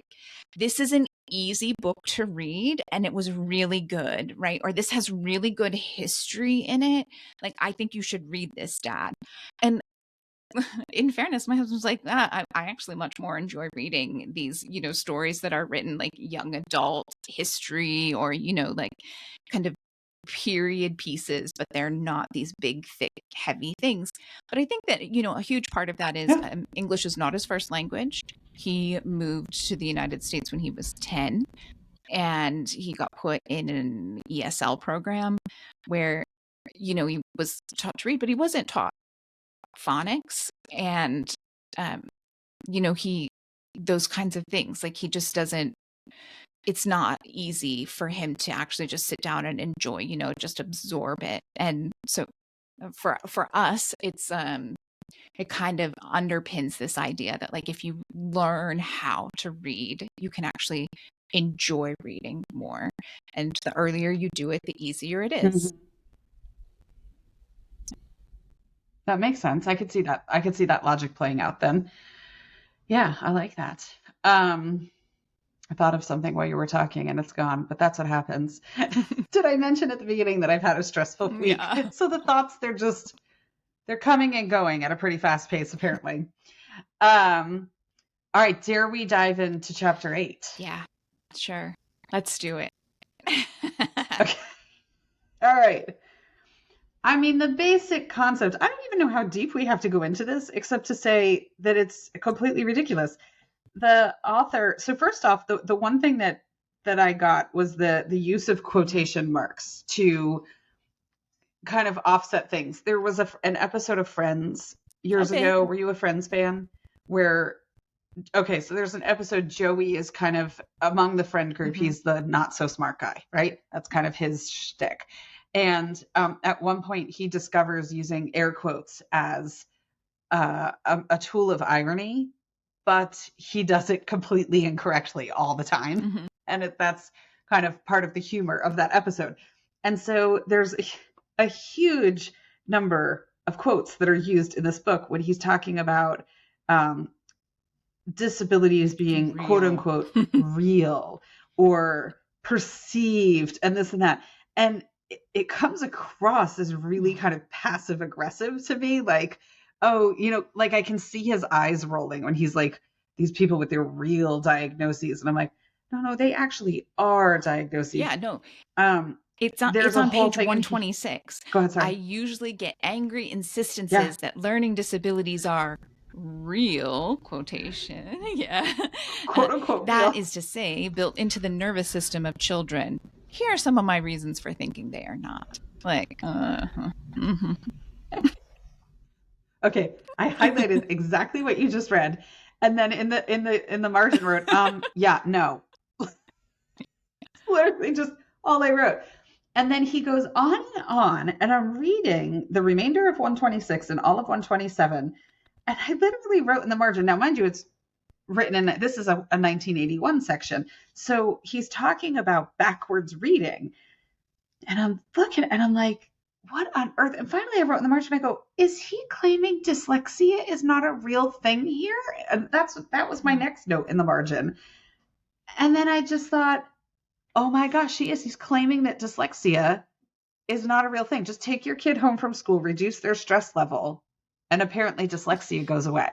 this is an easy book to read and it was really good, right? Or this has really good history in it. Like, I think you should read this, Dad. And in fairness, my husband's like, I actually much more enjoy reading these, stories that are written like young adult history, or, like kind of period pieces, but they're not these big, thick, heavy things. But I think that, a huge part of that is English is not his first language. He moved to the United States when he was 10, and he got put in an ESL program where, he was taught to read, but he wasn't taught phonics and he those kinds of things. Like, he just doesn't, it's not easy for him to actually just sit down and enjoy, just absorb it. And so for us, it's it kind of underpins this idea that, like, if you learn how to read, you can actually enjoy reading more, and the earlier you do it, the easier it is. Mm-hmm. That makes sense. I could see that. I could see that logic playing out then. Yeah, I like that. I thought of something while you were talking and it's gone, but that's what happens. Did I mention at the beginning that I've had a stressful week? Yeah. So the thoughts, they're coming and going at a pretty fast pace, apparently. All right, dare we dive into chapter 8? Yeah, sure. Let's do it. Okay. All right. I mean, the basic concept, I don't even know how deep we have to go into this, except to say that it's completely ridiculous. The author, so first off, the one thing that I got was the use of quotation marks to kind of offset things. There was an episode of Friends years ago. Were you a Friends fan? So there's an episode, Joey is kind of among the friend group. Mm-hmm. He's the not so smart guy, right? That's kind of his shtick. And at one point, he discovers using air quotes as a tool of irony, but he does it completely incorrectly all the time. Mm-hmm. And that's kind of part of the humor of that episode. And so there's a huge number of quotes that are used in this book when he's talking about disabilities being real, quote unquote, real or perceived and this and that. And it comes across as really kind of passive aggressive to me. Like, oh, like I can see his eyes rolling when he's like, these people with their real diagnoses. And I'm like, no, they actually are diagnoses. Yeah, no. It's on page 126. Go ahead, sorry. I usually get angry insistences that learning disabilities are real, quotation. Yeah. Quote unquote. That is to say, built into the nervous system of children. Here are some of my reasons for thinking they are not. Like, mm-hmm. Okay, I highlighted exactly what you just read, and then in the margin wrote, yeah, no. Literally just all I wrote. And then he goes on, and I'm reading the remainder of 126 and all of 127, and I literally wrote in the margin. Now, mind you, it's written in, this is a 1981 section. So he's talking about backwards reading. And I'm looking and I'm like, what on earth? And finally I wrote in the margin, I go, is he claiming dyslexia is not a real thing here? And that was my next note in the margin. And then I just thought, oh my gosh, he is. He's claiming that dyslexia is not a real thing. Just take your kid home from school, reduce their stress level, and apparently dyslexia goes away.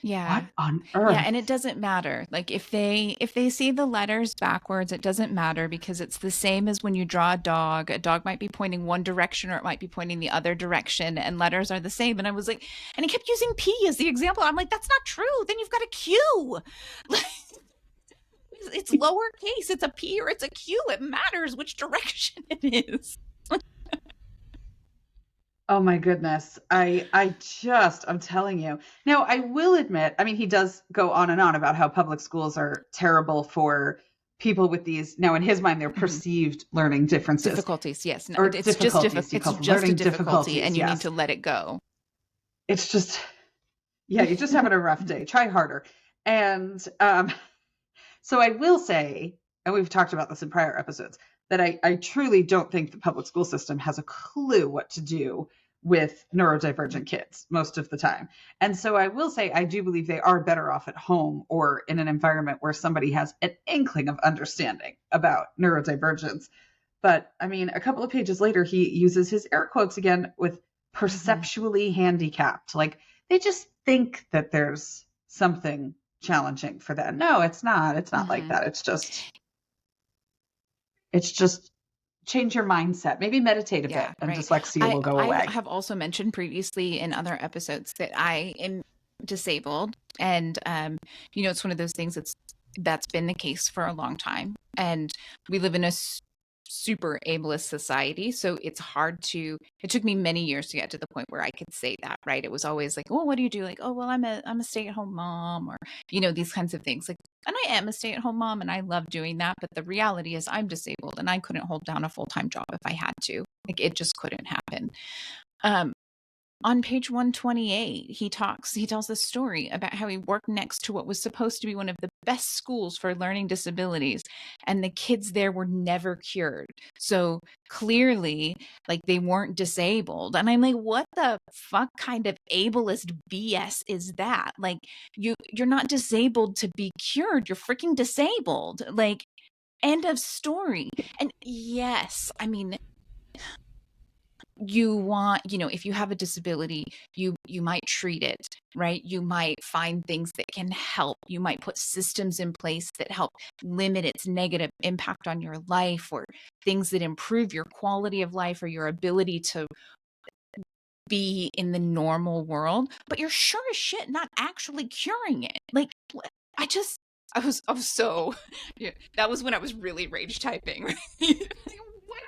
Yeah. What on Yeah, and earth? it doesn't matter. Like if they see the letters backwards, it doesn't matter because it's the same as when you draw a dog. A dog might be pointing one direction or it might be pointing the other direction, and letters are the same. And I was like, and he kept using P as the example. I'm like, that's not true. Then you've got a Q. It's lowercase. It's a P or it's a Q. It matters which direction it is. Oh my goodness. I'm telling you. Now, I will admit, I mean, he does go on and on about how public schools are terrible for people with these. Now, in his mind, they're Mhm. perceived learning differences Difficulties, yes. No, or it's just difficulties. He it's calls them just a learning difficulty, and difficulties. you need Yes. to let it go. It's just, yeah, you're just having a rough day. Try harder. And so I will say, and we've talked about this in prior episodes, that I truly don't think the public school system has a clue what to do with neurodivergent kids most of the time. And so I will say, I do believe they are better off at home or in an environment where somebody has an inkling of understanding about neurodivergence. But I mean, a couple of pages later, he uses his air quotes again with Mhm. perceptually handicapped. Like they just think that there's something challenging for them. No, it's not. It's not like Mhm. that. It's just change your mindset. Maybe meditate a bit Yeah, and right. dyslexia I will go I away. have also mentioned previously in other episodes that I am disabled, and it's one of those things that's been the case for a long time, and we live in a super ableist society, so it's hard to. It took me many years to get to the point where I could say that, right? It was always like, "Oh, what do you do?" Like, "Oh, well, I'm a stay-at-home mom," or these kinds of things. Like, and I am a stay-at-home mom, and I love doing that. But the reality is, I'm disabled, and I couldn't hold down a full-time job if I had to. Like, it just couldn't happen. Um, on page 128, he tells this story about how he worked next to what was supposed to be one of the best schools for learning disabilities, and the kids there were never cured. So clearly, like, they weren't disabled. And I'm like, what the fuck kind of ableist BS is that? Like, you're not disabled to be cured. You're freaking disabled. Like, end of story. And yes, I mean, you want, if you have a disability, you might treat it, right? You might find things that can help. You might put systems in place that help limit its negative impact on your life, or things that improve your quality of life or your ability to be in the normal world, but you're sure as shit not actually curing it. Like, I was so yeah, that was when I was really rage typing, right? What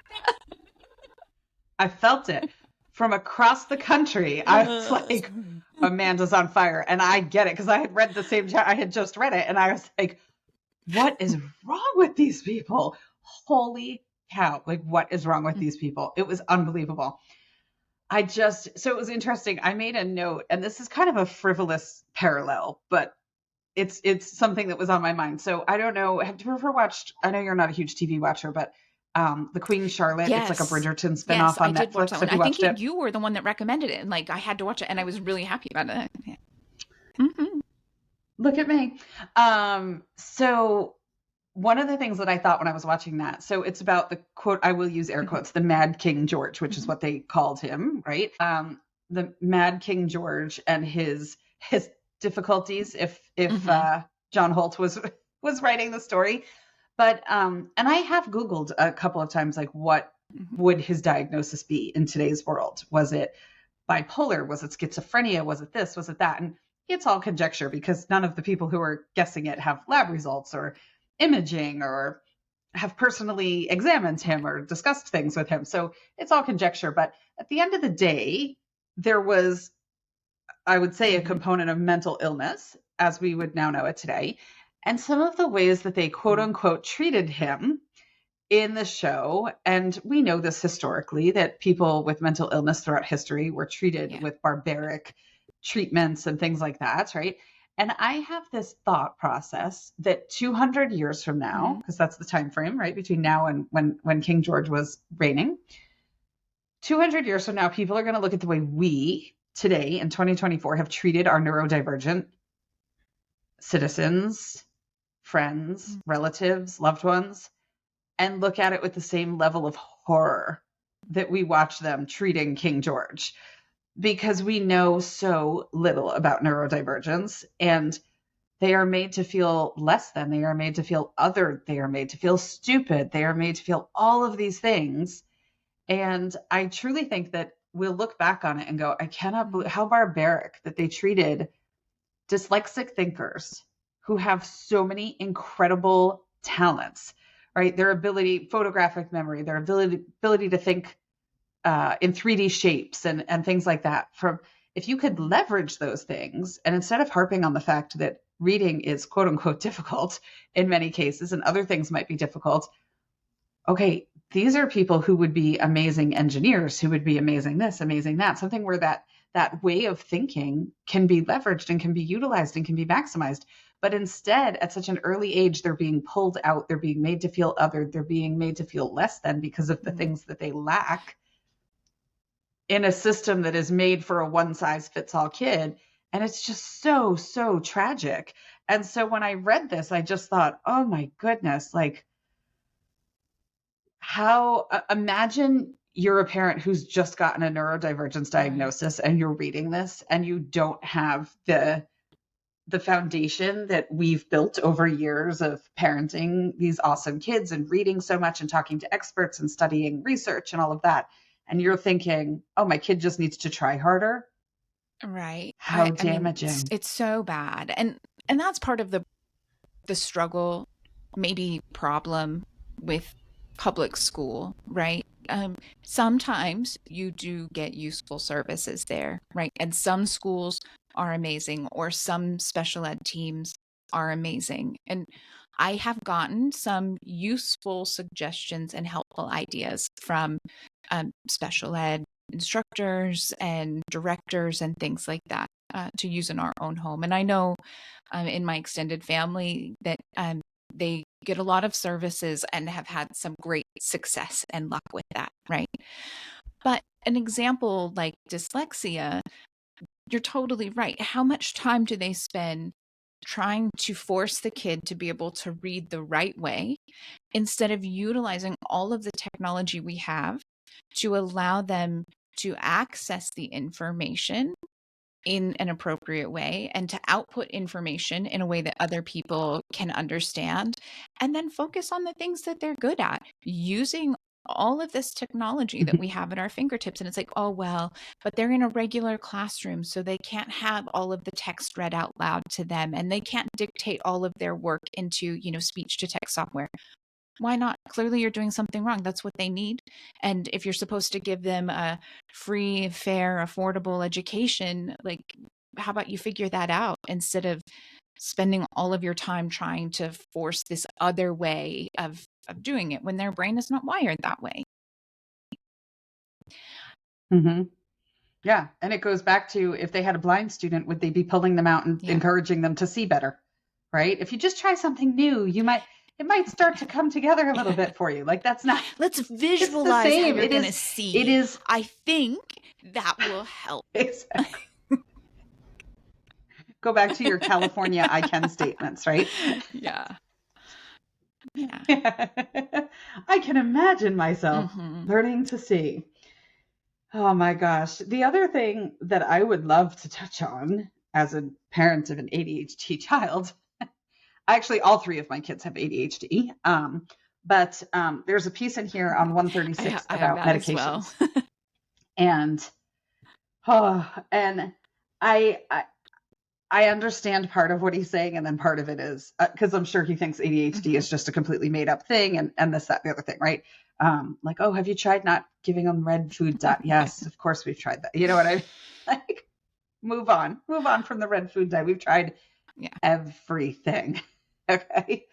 I felt it from across the country. I was like, the- Amanda's on fire. And I get it because I had read the same I had just read it. And I was like, what is wrong with these people? Holy cow. Like, what is wrong with these people? It was unbelievable. So it was interesting. I made a note, and this is kind of a frivolous parallel, but it's something that was on my mind. So I don't know. Have you ever watched? I know you're not a huge TV watcher, but the Queen Charlotte. It's like a Yes. Bridgerton Yes, spinoff I on did watch that Netflix. one. Have I you think watched it? you were the one that recommended it, and like I had to watch it, and I was really happy about it. Yeah. Mhm. Look at me. So one of the things that I thought when I was watching that, so it's about the quote, I will use air Mhm. quotes, the Mad King George, which is Mhm. what they called him, right? The Mad King George and his difficulties if Mhm. John Holt was writing the story. But and I have Googled a couple of times, like, what Mhm. would his diagnosis be in today's world? Was it bipolar? Was it schizophrenia? Was it this? Was it that? And it's all conjecture because none of the people who are guessing it have lab results or imaging or have personally examined him or discussed things with him. So it's all conjecture. But at the end of the day, there was, I would say, a Mhm. component of mental illness as we would now know it today. And some of the ways that they quote Mhm. unquote treated him in the show, and we know this historically, that people with mental illness throughout history were treated Yeah. with barbaric treatments and things like that, right? And I have this thought process that 200 years from now, Mhm. because that's the time frame, right, between now and when King George was reigning, 200 years from now, people are going to look at the way we today in 2024 have treated our neurodivergent citizens, friends, Mhm. relatives, loved ones, and look at it with the same level of horror that we watch them treating King George, because we know so little about neurodivergence, and they are made to feel less than, they are made to feel other, they are made to feel stupid, they are made to feel all of these things. And I truly think that we'll look back on it and go, I cannot believe how barbaric that they treated dyslexic thinkers who have so many incredible talents, right? Their ability, photographic memory, their ability to think in 3D shapes and things like that. From if you could leverage those things, and instead of harping on the fact that reading is quote unquote difficult in many cases and other things might be difficult, okay, these are people who would be amazing engineers, who would be amazing this, amazing that, something where that way of thinking can be leveraged and can be utilized and can be maximized. But instead, at such an early age, they're being pulled out, they're being made to feel other, they're being made to feel less than because of the things that they lack in a system that is made for a one size fits all kid. And it's just so, so tragic. And so when I read this, I just thought, oh my goodness, like how, imagine you're a parent who's just gotten a neurodivergence diagnosis and you're reading this and you don't have the foundation that we've built over years of parenting these awesome kids and reading so much and talking to experts and studying research and all of that. And you're thinking, oh, my kid just needs to try harder. Right. How I mean, damaging. it's so bad. And that's part of the struggle, maybe problem with public school, right? Sometimes you do get useful services there, right? And some schools are amazing, or some special ed teams are amazing. And I have gotten some useful suggestions and helpful ideas from special ed instructors and directors and things like that to use in our own home. And I know in my extended family that they get a lot of services and have had some great success and luck with that, right? But an example like dyslexia, you're totally right. How much time do they spend trying to force the kid to be able to read the right way instead of utilizing all of the technology we have to allow them to access the information in an appropriate way and to output information in a way that other people can understand, and then focus on the things that they're good at using all of this technology that we have at our fingertips. And it's like, oh, well, but they're in a regular classroom, so they can't have all of the text read out loud to them, and they can't dictate all of their work into, speech to text software. Why not? Clearly you're doing something wrong. That's what they need. And if you're supposed to give them a free, fair, affordable education, like, how about you figure that out instead of spending all of your time trying to force this other way of doing it when their brain is not wired that way? Mm-hmm. Yeah. And it goes back to, if they had a blind student, would they be pulling them out and encouraging them to see better? Right? If you just try something new, it might start to come together a little bit for you. Like, that's not, let's visualize how you're going to see. It is. I think that will help. Exactly. Go back to your California I can statements, right? Yeah. I can imagine myself learning to see. Oh my gosh. The other thing that I would love to touch on as a parent of an ADHD child, actually all three of my kids have ADHD, but there's a piece in here on 136 about medications. Well. And I understand part of what he's saying, and then part of it is because I'm sure he thinks ADHD is just a completely made up thing, and this, that, the other thing, right? Like, oh, have you tried not giving them red food dye? Yes, of course we've tried that. You know what I mean? Like, move on from the red food dye. We've tried everything. Okay.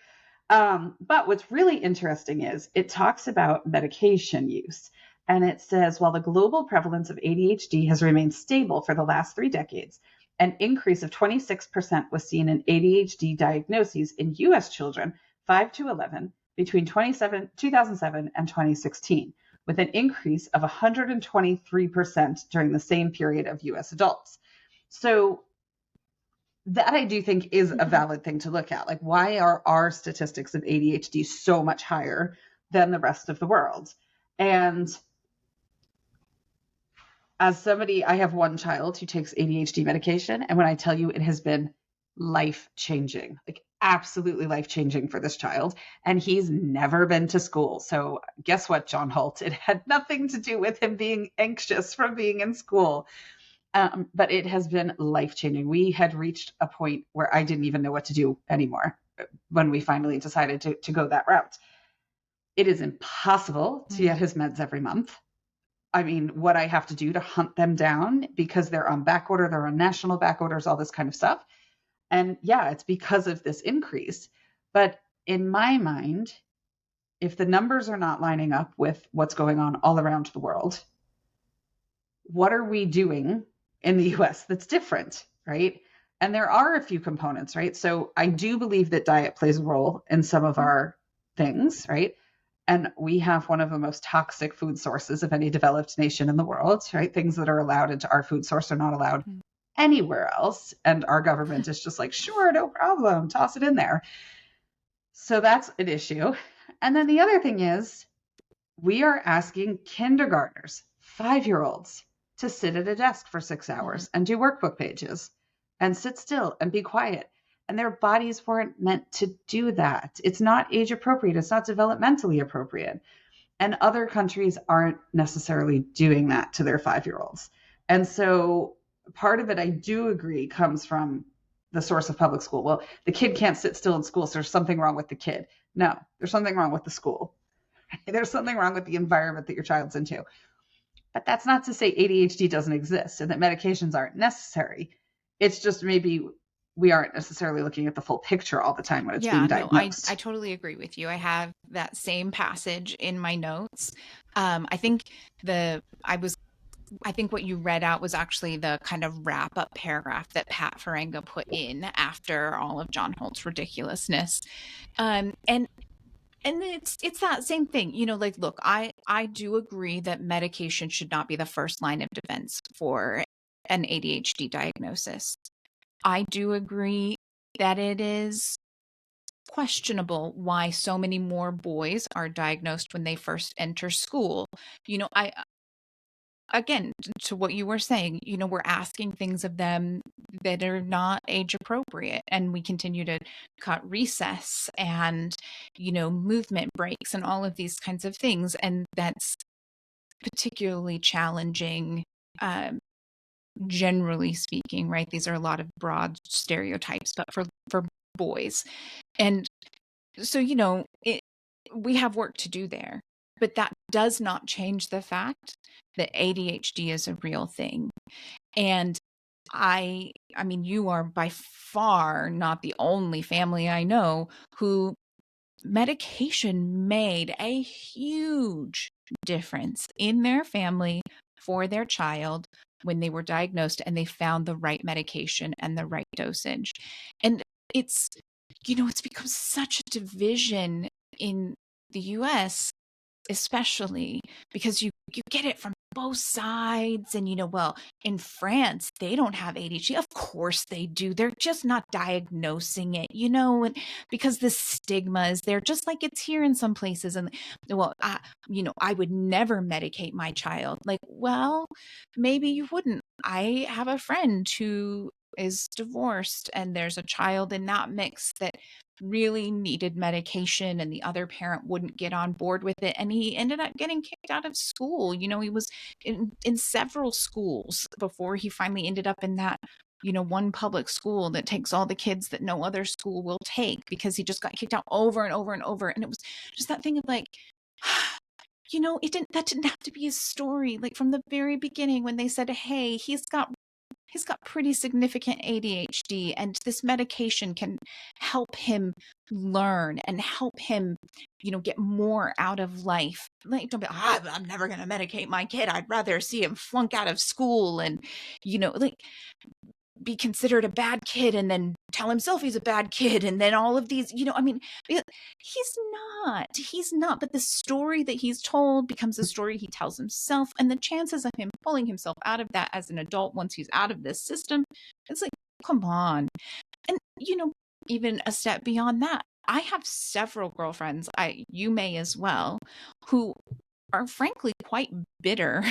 But what's really interesting is it talks about medication use. And it says, while the global prevalence of ADHD has remained stable for the last 3 decades, an increase of 26% was seen in ADHD diagnoses in U.S. children 5 to 11 between 2007 and 2016, with an increase of 123% during the same period of U.S. adults. So that, I do think, is a valid thing to look at. Like, why are our statistics of ADHD so much higher than the rest of the world? And As somebody, I have one child who takes ADHD medication, and when I tell you it has been life changing, like absolutely life changing for this child, and he's never been to school. So, guess what, John Holt? It had nothing to do with him being anxious from being in school. But it has been life changing. We had reached a point where I didn't even know what to do anymore when we finally decided to go that route. It is impossible to get his meds every month. I mean, what I have to do to hunt them down because they're on back order, they're on national back orders, all this kind of stuff. And yeah, it's because of this increase. But in my mind, if the numbers are not lining up with what's going on all around the world, what are we doing in the US that's different, right? And there are a few components, right? So I do believe that diet plays a role in some of our things, right? And we have one of the most toxic food sources of any developed nation in the world, right? Things that are allowed into our food source are not allowed anywhere else. And our government is just like, sure, no problem, toss it in there. So that's an issue. And then the other thing is, we are asking kindergartners, 5-year-olds, to sit at a desk for 6 hours and do workbook pages and sit still and be quiet. And their bodies weren't meant to do that. It's not age appropriate. It's not developmentally appropriate. And other countries aren't necessarily doing that to their 5-year-olds. And so part of it, I do agree, comes from the source of public school. Well, the kid can't sit still in school, so there's something wrong with the kid. No, there's something wrong with the school. There's something wrong with the environment that your child's into. But that's not to say ADHD doesn't exist and that medications aren't necessary. It's just maybe we aren't necessarily looking at the full picture all the time when it's being diagnosed. I totally agree with you. I have that same passage in my notes. I think I think what you read out was actually the kind of wrap up paragraph that Pat Farenga put in after all of John Holt's ridiculousness. And it's that same thing, like, look, I do agree that medication should not be the first line of defense for an ADHD diagnosis. I do agree that it is questionable why so many more boys are diagnosed when they first enter school. I again, to what you were saying, we're asking things of them that are not age appropriate, and we continue to cut recess and movement breaks and all of these kinds of things, and that's particularly challenging, generally speaking, right? These are a lot of broad stereotypes, but for boys. And so we have work to do there, but that does not change the fact that ADHD is a real thing. And I mean, you are by far not the only family I know who medication made a huge difference in their family for their child when they were diagnosed and they found the right medication and the right dosage. And it's it's become such a division in the US, especially because you get it from both sides. And well, in France they don't have ADHD. Of course they do, they're just not diagnosing it, and because the stigma is there, just like it's here in some places. And well, I would never medicate my child. Like, well, maybe you wouldn't. I have a friend who is divorced, and there's a child in that mix that really needed medication, and the other parent wouldn't get on board with it, and he ended up getting kicked out of school. He was in several schools before he finally ended up in that one public school that takes all the kids that no other school will take, because he just got kicked out over and over and over. And it was just that thing of like, that didn't have to be his story. Like, from the very beginning, when they said, hey, he's got pretty significant ADHD, and this medication can help him learn and help him, get more out of life. Like, don't be, I'm never going to medicate my kid. I'd rather see him flunk out of school and, like, be considered a bad kid and then tell himself he's a bad kid. And then all of these, I mean, he's not, but the story that he's told becomes a story he tells himself. And the chances of him pulling himself out of that as an adult, once he's out of this system, it's like, come on. And, even a step beyond that, I have several girlfriends, you may as well, who are frankly quite bitter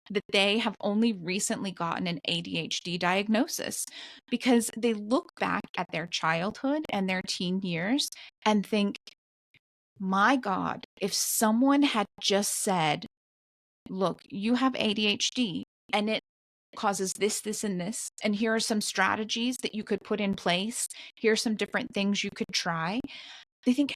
that they have only recently gotten an ADHD diagnosis because they look back at their childhood and their teen years and think, my God, if someone had just said, look, you have ADHD and it causes this, this, and this, and here are some strategies that you could put in place. Here are some different things you could try. They think,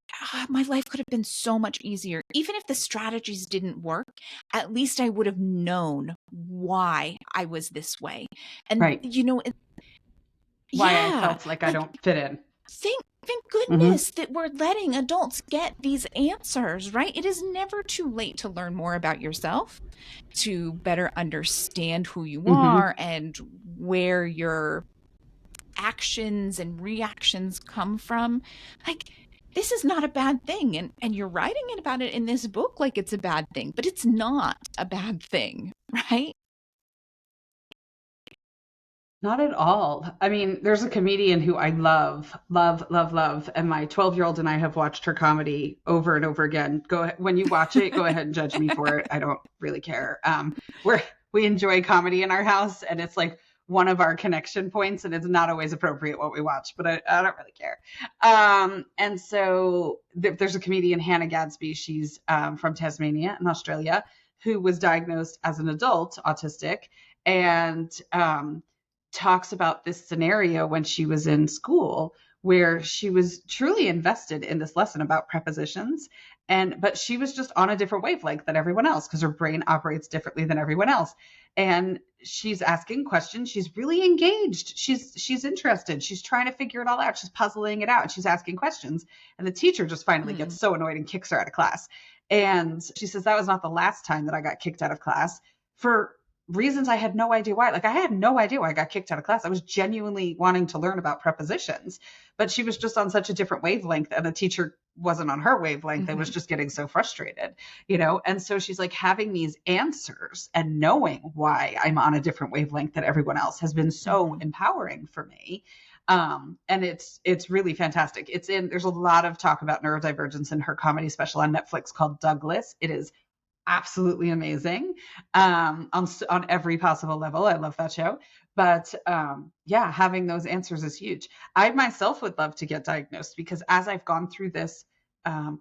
my life could have been so much easier. Even if the strategies didn't work, at least I would have known why I was this way. And, Right. Why I yeah, felt like I like don't fit in. thank Hmm. goodness that we're letting adults get these answers, right? It is never too late to learn more about yourself, to better understand who you Hmm. are and where your actions and reactions come from. Like, this is not a bad thing. And you're writing it about it in this book like it's a bad thing, but it's not a bad thing, right? Not at all. I mean, there's a comedian who I love, love, love, love, and my 12-year-old and I have watched her comedy over and over again. Go ahead, when you watch it, go ahead and judge me for it. I don't really care. We enjoy comedy in our house, and it's like one of our connection points, and it's not always appropriate what we watch, but I don't really care. And so there's a comedian, Hannah Gadsby. She's from Tasmania in Australia, who was diagnosed as an adult autistic, and talks about this scenario when she was in school where she was truly invested in this lesson about prepositions, and but she was just on a different wavelength than everyone else because her brain operates differently than everyone else, and she's asking questions, she's really engaged, she's interested, she's trying to figure it all out, she's puzzling it out, she's asking questions, and the teacher just finally gets Mm. so annoyed and kicks her out of class. And she says that was not the last time that I got kicked out of class for reasons I had no idea why. Like, I had no idea why I got kicked out of class. I was genuinely wanting to learn about prepositions, but she was just on such a different wavelength, and the teacher wasn't on her wavelength. I was Hmm. just getting so frustrated, you know? And so she's like, having these answers and knowing why I'm on a different wavelength than everyone else has been so Hmm. empowering for me. And it's really fantastic. There's a lot of talk about neurodivergence in her comedy special on Netflix called Douglas. It is absolutely amazing, on every possible level. I love that show. But yeah, having those answers is huge. I myself would love to get diagnosed because as I've gone through this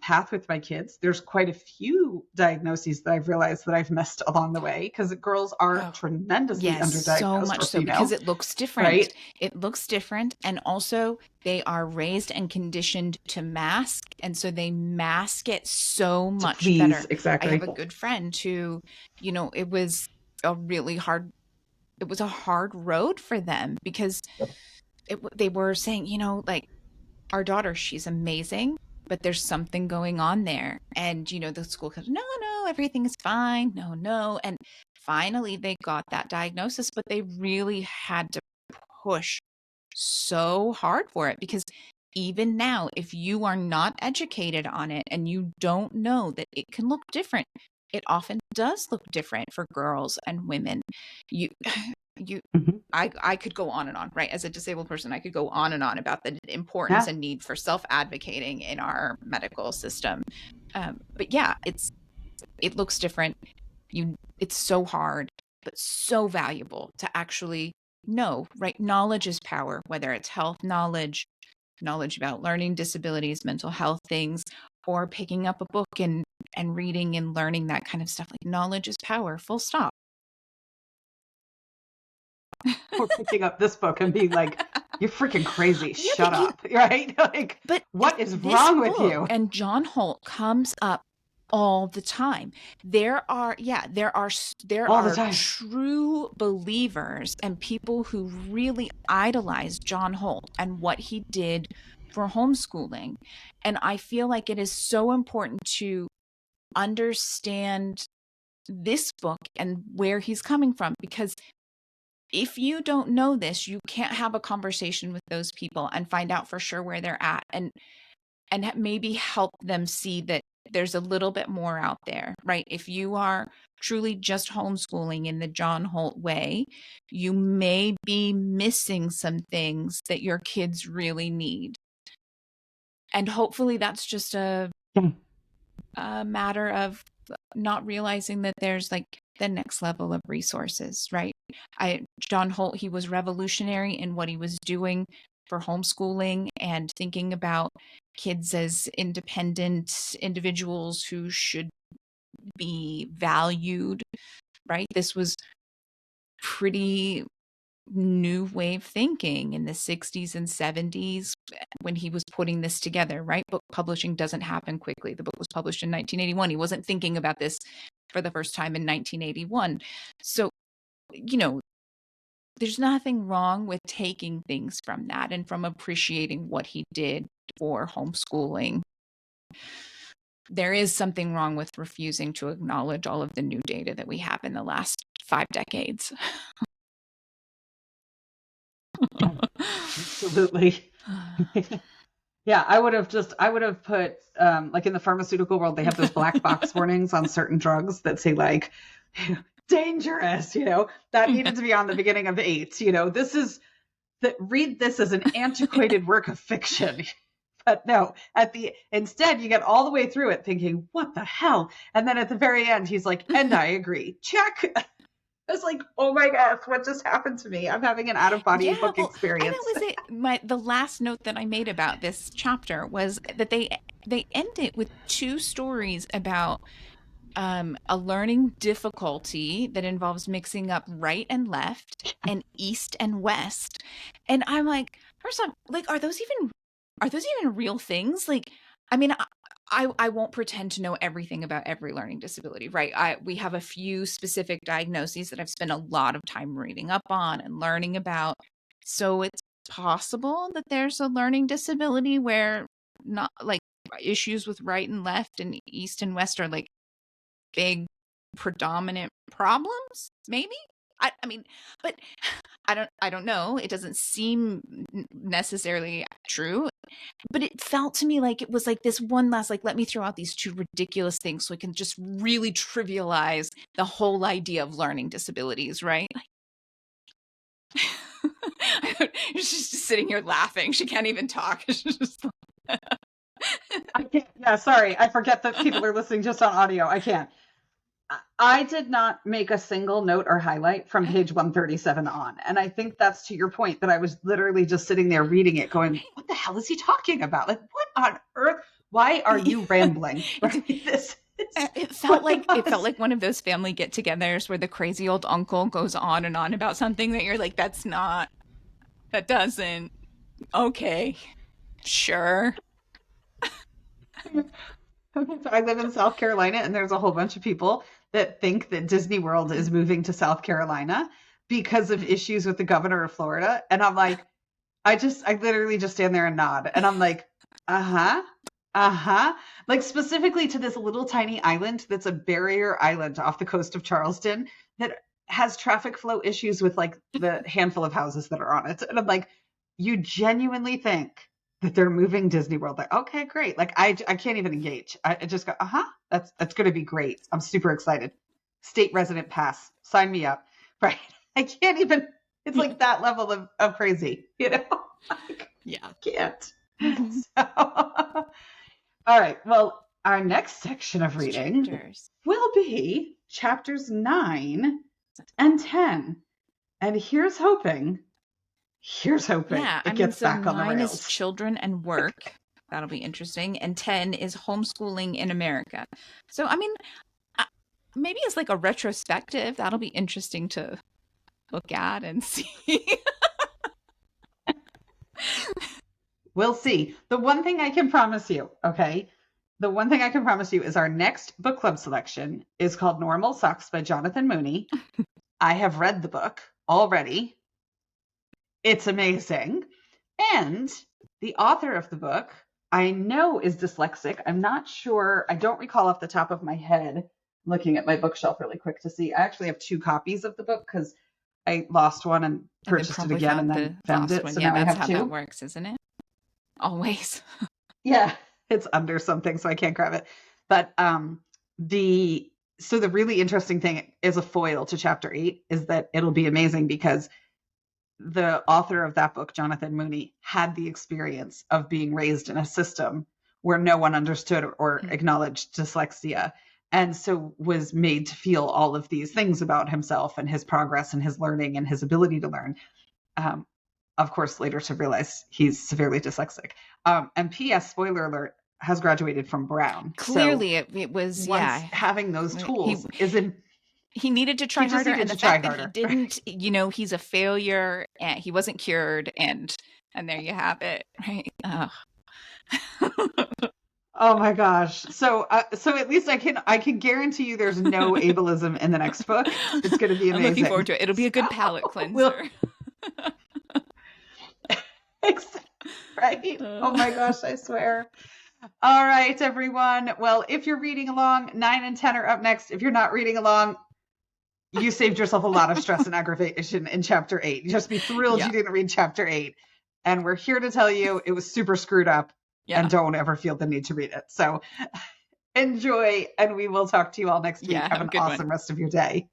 path with my kids, there's quite a few diagnoses that I've realized that I've missed along the way because girls are Oh, tremendously yes, so underdiagnosed, much or so because females, it looks different. right? It looks different. And also, they are raised and conditioned to mask. And so they mask it so To much please, better. I have exactly. a good friend who, it was a really hard, it was a hard road for them because they were saying, like, our daughter, she's amazing, but there's something going on there. And, the school goes, no, no, everything is fine. No, no. And finally, they got that diagnosis, but they really had to push so hard for it because even now, if you are not educated on it and you don't know that it can look different, it often does look different for girls and women. You, you, Hmm. I could go on and on, right? As a disabled person, I could go on and on about the importance Yeah. and need for self advocating in our medical system. But yeah, it looks different. It's so hard, but so valuable to actually know, right? Knowledge is power, whether it's health knowledge, knowledge about learning disabilities, mental health things, or picking up a book and reading and learning that kind of stuff. Like, knowledge is power, full stop. Or picking up this book and being like, you're freaking crazy. Yeah, Shut up. Right? Like, but what is this wrong with book you? and John Holt comes up all the time. There All the are time. true believers and people who really idolize John Holt and what he did for homeschooling. And I feel like it is so important to understand this book and where he's coming from, because if you don't know this, you can't have a conversation with those people and find out for sure where they're at, and maybe help them see that there's a little bit more out there, right? If you are truly just homeschooling in the John Holt way, you may be missing some things that your kids really need. And hopefully that's just a Yeah. matter of not realizing that there's like the next level of resources, right? John Holt, he was revolutionary in what he was doing for homeschooling and thinking about kids as independent individuals who should be valued, right? This was pretty new wave thinking in the 60s and 70s when he was putting this together, right? Book publishing doesn't happen quickly. The book was published in 1981. He wasn't thinking about this for the first time in 1981. So, there's nothing wrong with taking things from that and from appreciating what he did for homeschooling. There is something wrong with refusing to acknowledge all of the new data that we have in the last 5 decades. Absolutely. Yeah, I would have put, like in the pharmaceutical world, they have those black box warnings on certain drugs that say like, dangerous, that needed to be on the beginning of 8, read this as an antiquated work of fiction. But no, instead you get all the way through it thinking, what the hell? And then at the very end, he's like, and I agree. Check. I was like, oh my gosh, what just happened to me? I'm having an out-of-body book experience. And that was it. The last note that I made about this chapter was that they end it with 2 stories about a learning difficulty that involves mixing up right and left and east and west. And I'm like, first off, like, are those even real things? Like, I mean, I won't pretend to know everything about every learning disability, right? We have a few specific diagnoses that I've spent a lot of time reading up on and learning about. So it's possible that there's a learning disability where not like issues with right and left and east and west are like big predominant problems, maybe. I mean, but I don't know. It doesn't seem necessarily true, but it felt to me like it was like this one last, like, let me throw out these 2 ridiculous things so I can just really trivialize the whole idea of learning disabilities, right? She's just sitting here laughing. She can't even talk. She's just I can't. Yeah, sorry. I forget that people are listening just on audio. I can't. I did not make a single note or highlight from page 137 on. And I think that's to your point that I was literally just sitting there reading it going, what the hell is he talking about? Like, what on earth? Why are you rambling? Right? It felt like one of those family get-togethers where the crazy old uncle goes on and on about something that you're like, that doesn't. Okay, sure. I live in South Carolina, and there's a whole bunch of people that think that Disney World is moving to South Carolina because of issues with the governor of Florida. And I'm like, I literally just stand there and nod. And I'm like, like specifically to this little tiny island that's a barrier island off the coast of Charleston that has traffic flow issues with like the handful of houses that are on it. And I'm like, you genuinely think that they're moving Disney World? Like, okay, great. Like I can't even engage. I just go, that's going to be great. I'm super excited. State resident pass, sign me up. Right. I can't even, it's like that level of crazy, Like, yeah. I can't. Mm-hmm. So, all right. Well, our next section of reading will be chapters 9 and 10. And here's hoping it gets back on the rails. 9 is children and work. That'll be interesting. And 10 is homeschooling in America. So, I mean, maybe it's like a retrospective. That'll be interesting to look at and see. We'll see. The one thing I can promise you, okay? The one thing I can promise you is our next book club selection is called Normal Sucks by Jonathan Mooney. I have read the book already. It's amazing. And the author of the book, I know, is dyslexic. I'm not sure. I don't recall off the top of my head. I'm looking at my bookshelf really quick to see. I actually have 2 copies of the book because I lost one and purchased it again and then found it. So now I have 2. That's how that works, isn't it? Always. Yeah, it's under something, so I can't grab it. But the really interesting thing is a foil to chapter 8 is that it'll be amazing because the author of that book, Jonathan Mooney, had the experience of being raised in a system where no one understood or acknowledged dyslexia. and so was made to feel all of these things about himself and his progress and his learning and his ability to learn. Of course, later to realize he's severely dyslexic. And P.S. spoiler alert, has graduated from Brown. Clearly, so it was once having those tools he needed to try harder, and the fact that he didn't, he's a failure, and he wasn't cured, and there you have it, right? Oh my gosh! So at least I can guarantee you there's no ableism in the next book. It's going to be amazing. I'm looking forward to it. It'll be a good palate cleanser. Right? Oh my gosh! I swear. All right, everyone. Well, if you're reading along, 9 and 10 are up next. If you're not reading along, you saved yourself a lot of stress and aggravation in chapter 8. Just be thrilled you didn't read chapter 8. And we're here to tell you it was super screwed up, and don't ever feel the need to read it. So enjoy, and we will talk to you all next week. Have an awesome rest of your day.